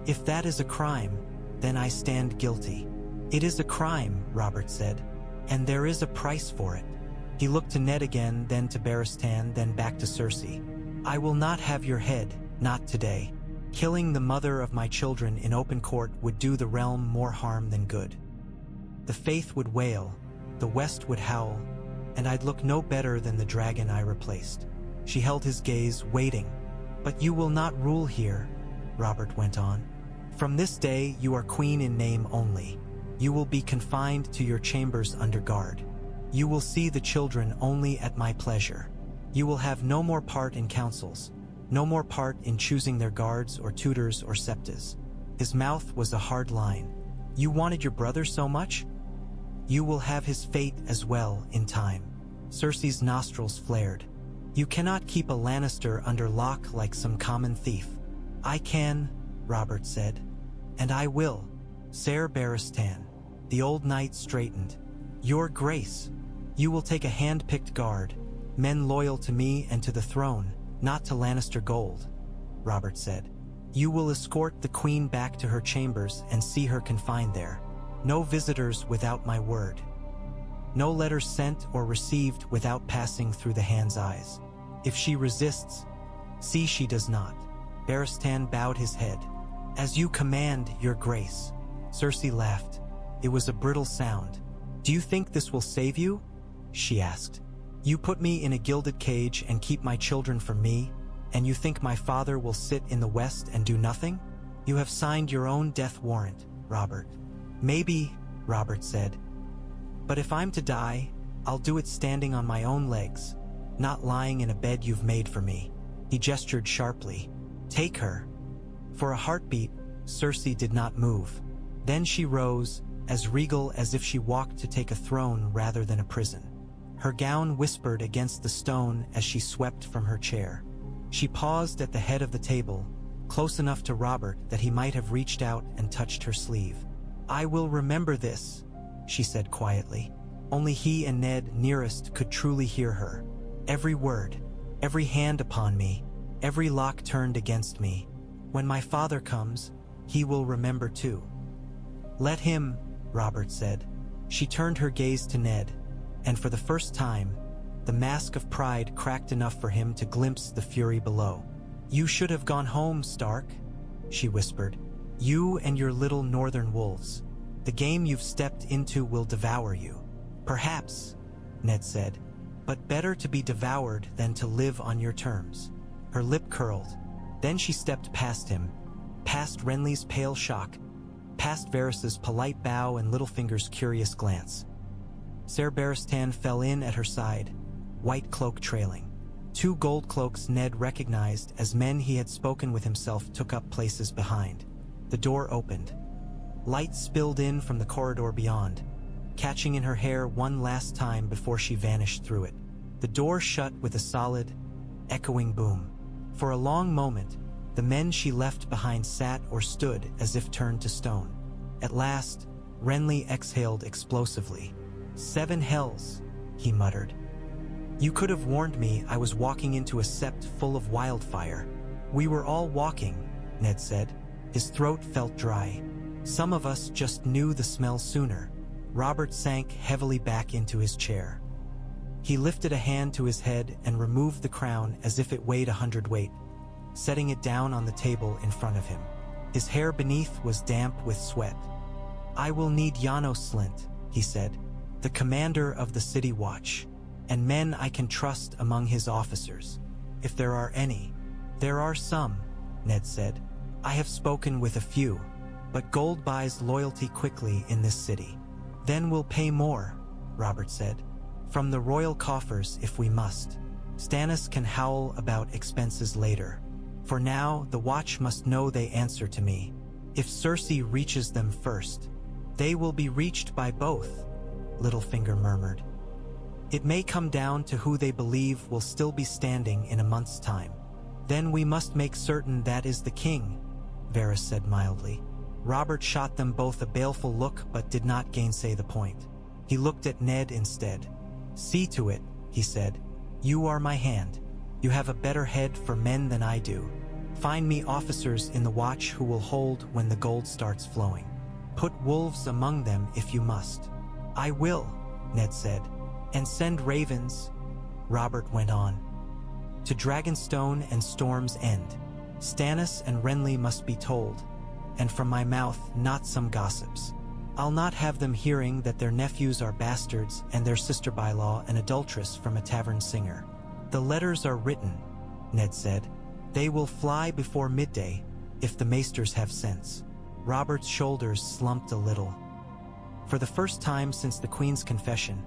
If that is a crime, then I stand guilty. It is a crime, Robert said, and there is a price for it. He looked to Ned again, then to Barristan, then back to Cersei. I will not have your head, not today. Killing the mother of my children in open court would do the realm more harm than good. The faith would wail, the west would howl, and I'd look no better than the dragon I replaced. She held his gaze, waiting. But you will not rule here, Robert went on. From this day you are queen in name only. You will be confined to your chambers under guard. You will see the children only at my pleasure. You will have no more part in councils, no more part in choosing their guards or tutors or septas. His mouth was a hard line. You wanted your brother so much? You will have his fate as well in time. Cersei's nostrils flared. You cannot keep a Lannister under lock like some common thief. I can, Robert said. And I will. Ser Barristan. The old knight straightened. Your grace. You will take a hand-picked guard, men loyal to me and to the throne, not to Lannister gold, Robert said. You will escort the queen back to her chambers and see her confined there. No visitors without my word. No letters sent or received without passing through the hand's eyes. If she resists, see she does not. Barristan bowed his head. As you command, your grace. Cersei laughed. It was a brittle sound. Do you think this will save you? She asked. You put me in a gilded cage and keep my children from me, and you think my father will sit in the west and do nothing? You have signed your own death warrant, Robert. Maybe, Robert said. But if I'm to die, I'll do it standing on my own legs, not lying in a bed you've made for me. He gestured sharply. Take her. For a heartbeat, Cersei did not move. Then she rose, as regal as if she walked to take a throne rather than a prison. Her gown whispered against the stone as she swept from her chair. She paused at the head of the table, close enough to Robert that he might have reached out and touched her sleeve. I will remember this, she said quietly. Only he and Ned nearest could truly hear her. Every word, every hand upon me, every lock turned against me. When my father comes, he will remember too. Let him, Robert said. She turned her gaze to Ned, and for the first time, the mask of pride cracked enough for him to glimpse the fury below. You should have gone home, Stark, she whispered. You and your little northern wolves. The game you've stepped into will devour you. Perhaps, Ned said, but better to be devoured than to live on your terms. Her lip curled. Then she stepped past him, past Renly's pale shock, past Varys's polite bow and Littlefinger's curious glance. Ser Barristan fell in at her side, white cloak trailing. 2 gold cloaks Ned recognized as men he had spoken with himself took up places behind. The door opened. Light spilled in from the corridor beyond, catching in her hair one last time before she vanished through it. The door shut with a solid, echoing boom. For a long moment, The men she left behind sat or stood as if turned to stone. At last, Renly exhaled explosively. 7 hells, he muttered. You could have warned me I was walking into a sept full of wildfire. We were all walking, Ned said. His throat felt dry. Some of us just knew the smell sooner. Robert sank heavily back into his chair. He lifted a hand to his head and removed the crown as if it weighed 100 weight, setting it down on the table in front of him. His hair beneath was damp with sweat. I will need Janos Slint, he said, the commander of the city watch, and men I can trust among his officers. If there are any. There are some, Ned said. I have spoken with a few, but gold buys loyalty quickly in this city. Then we'll pay more, Robert said. From the royal coffers if we must. Stannis can howl about expenses later. For now, the watch must know they answer to me. If Cersei reaches them first, they will be reached by both, Littlefinger murmured. It may come down to who they believe will still be standing in a month's time. Then we must make certain that is the king, Varys said mildly. Robert shot them both a baleful look but did not gainsay the point. He looked at Ned instead. See to it, he said. You are my hand. You have a better head for men than I do. Find me officers in the watch who will hold when the gold starts flowing. Put wolves among them if you must. I will, Ned said. And send ravens, Robert went on, to Dragonstone and Storm's End. Stannis and Renly must be told, and from my mouth not some gossips. I'll not have them hearing that their nephews are bastards and their sister-by-law an adulteress from a tavern singer. The letters are written, Ned said. They will fly before midday, if the maesters have sense. Robert's shoulders slumped a little. For the first time since the Queen's confession,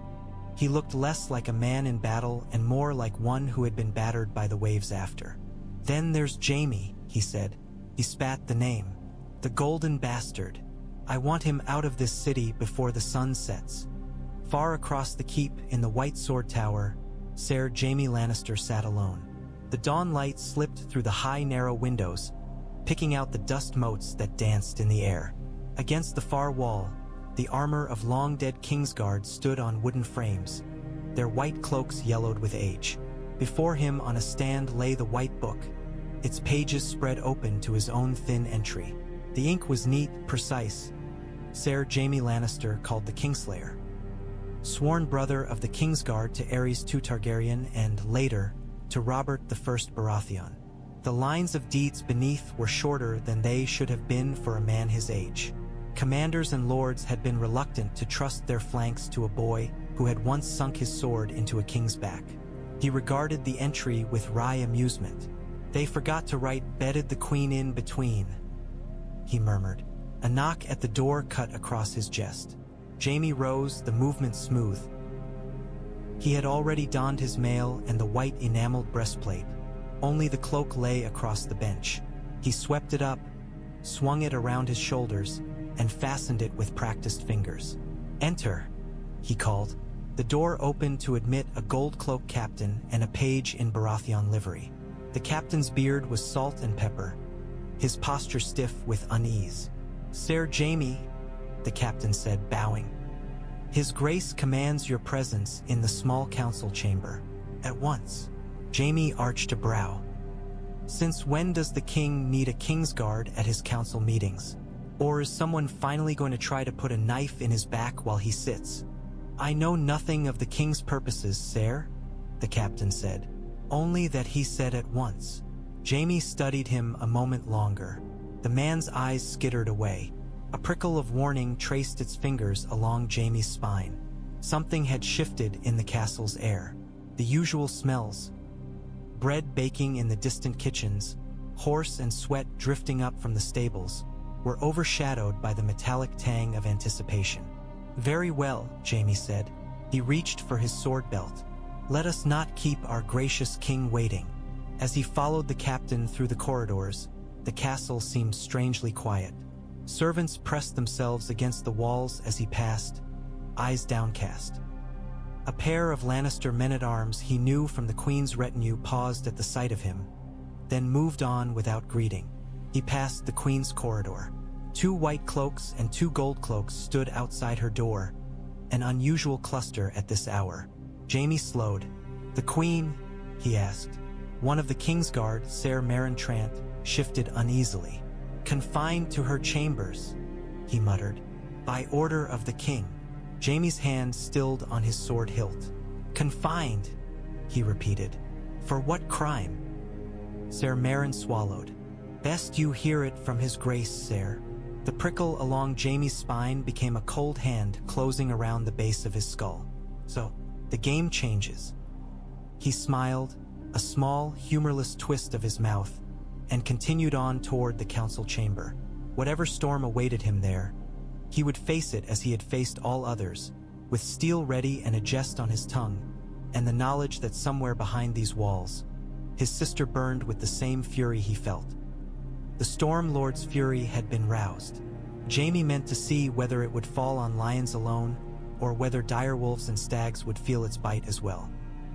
he looked less like a man in battle and more like one who had been battered by the waves after. Then there's Jaime, he said. He spat the name. The golden bastard. I want him out of this city before the sun sets. Far across the keep in the White Sword Tower, Ser Jaime Lannister sat alone. The dawn light slipped through the high narrow windows, picking out the dust motes that danced in the air. Against the far wall, the armor of long-dead Kingsguard stood on wooden frames, their white cloaks yellowed with age. Before him on a stand lay the white book, its pages spread open to his own thin entry. The ink was neat, precise. Ser Jaime Lannister called the Kingslayer. Sworn brother of the Kingsguard to Aerys II Targaryen and, later, to Robert I Baratheon. The lines of deeds beneath were shorter than they should have been for a man his age. Commanders and lords had been reluctant to trust their flanks to a boy who had once sunk his sword into a king's back. He regarded the entry with wry amusement. They forgot to write "bedded the queen in between," he murmured. A knock at the door cut across his jest. Jaime rose, the movement smooth. He had already donned his mail and the white enameled breastplate. Only the cloak lay across the bench. He swept it up, swung it around his shoulders, and fastened it with practiced fingers. Enter, he called. The door opened to admit a gold-cloaked captain and a page in Baratheon livery. The captain's beard was salt and pepper, his posture stiff with unease. Ser Jaime, the captain said, bowing. His grace commands your presence in the small council chamber. At once. Jaime arched a brow. Since when does the king need a Kingsguard at his council meetings? Or is someone finally going to try to put a knife in his back while he sits? I know nothing of the king's purposes, sir, the captain said. Only that he said at once. Jaime studied him a moment longer. The man's eyes skittered away. A prickle of warning traced its fingers along Jaime's spine. Something had shifted in the castle's air. The usual smells. Bread baking in the distant kitchens, horse and sweat drifting up from the stables, were overshadowed by the metallic tang of anticipation. Very well, Jaime said. He reached for his sword belt. Let us not keep our gracious king waiting. As he followed the captain through the corridors, the castle seemed strangely quiet. Servants pressed themselves against the walls as he passed, eyes downcast. A pair of Lannister men-at-arms he knew from the Queen's retinue paused at the sight of him, then moved on without greeting. He passed the queen's corridor. 2 white cloaks and 2 gold cloaks stood outside her door, an unusual cluster at this hour. Jaime slowed. "The queen?" he asked. One of the king's guard, Ser Meryn Trant, shifted uneasily. "Confined to her chambers," he muttered. "By order of the king." Jaime's hand stilled on his sword hilt. "Confined," he repeated. "For what crime?" Ser Meryn swallowed. "Best you hear it from his grace, sir." The prickle along Jaime's spine became a cold hand closing around the base of his skull. "So, the game changes." He smiled, a small, humorless twist of his mouth, and continued on toward the council chamber. Whatever storm awaited him there, he would face it as he had faced all others, with steel ready and a jest on his tongue, and the knowledge that somewhere behind these walls, his sister burned with the same fury he felt. The Storm Lord's fury had been roused. Jaime meant to see whether it would fall on lions alone, or whether direwolves and stags would feel its bite as well.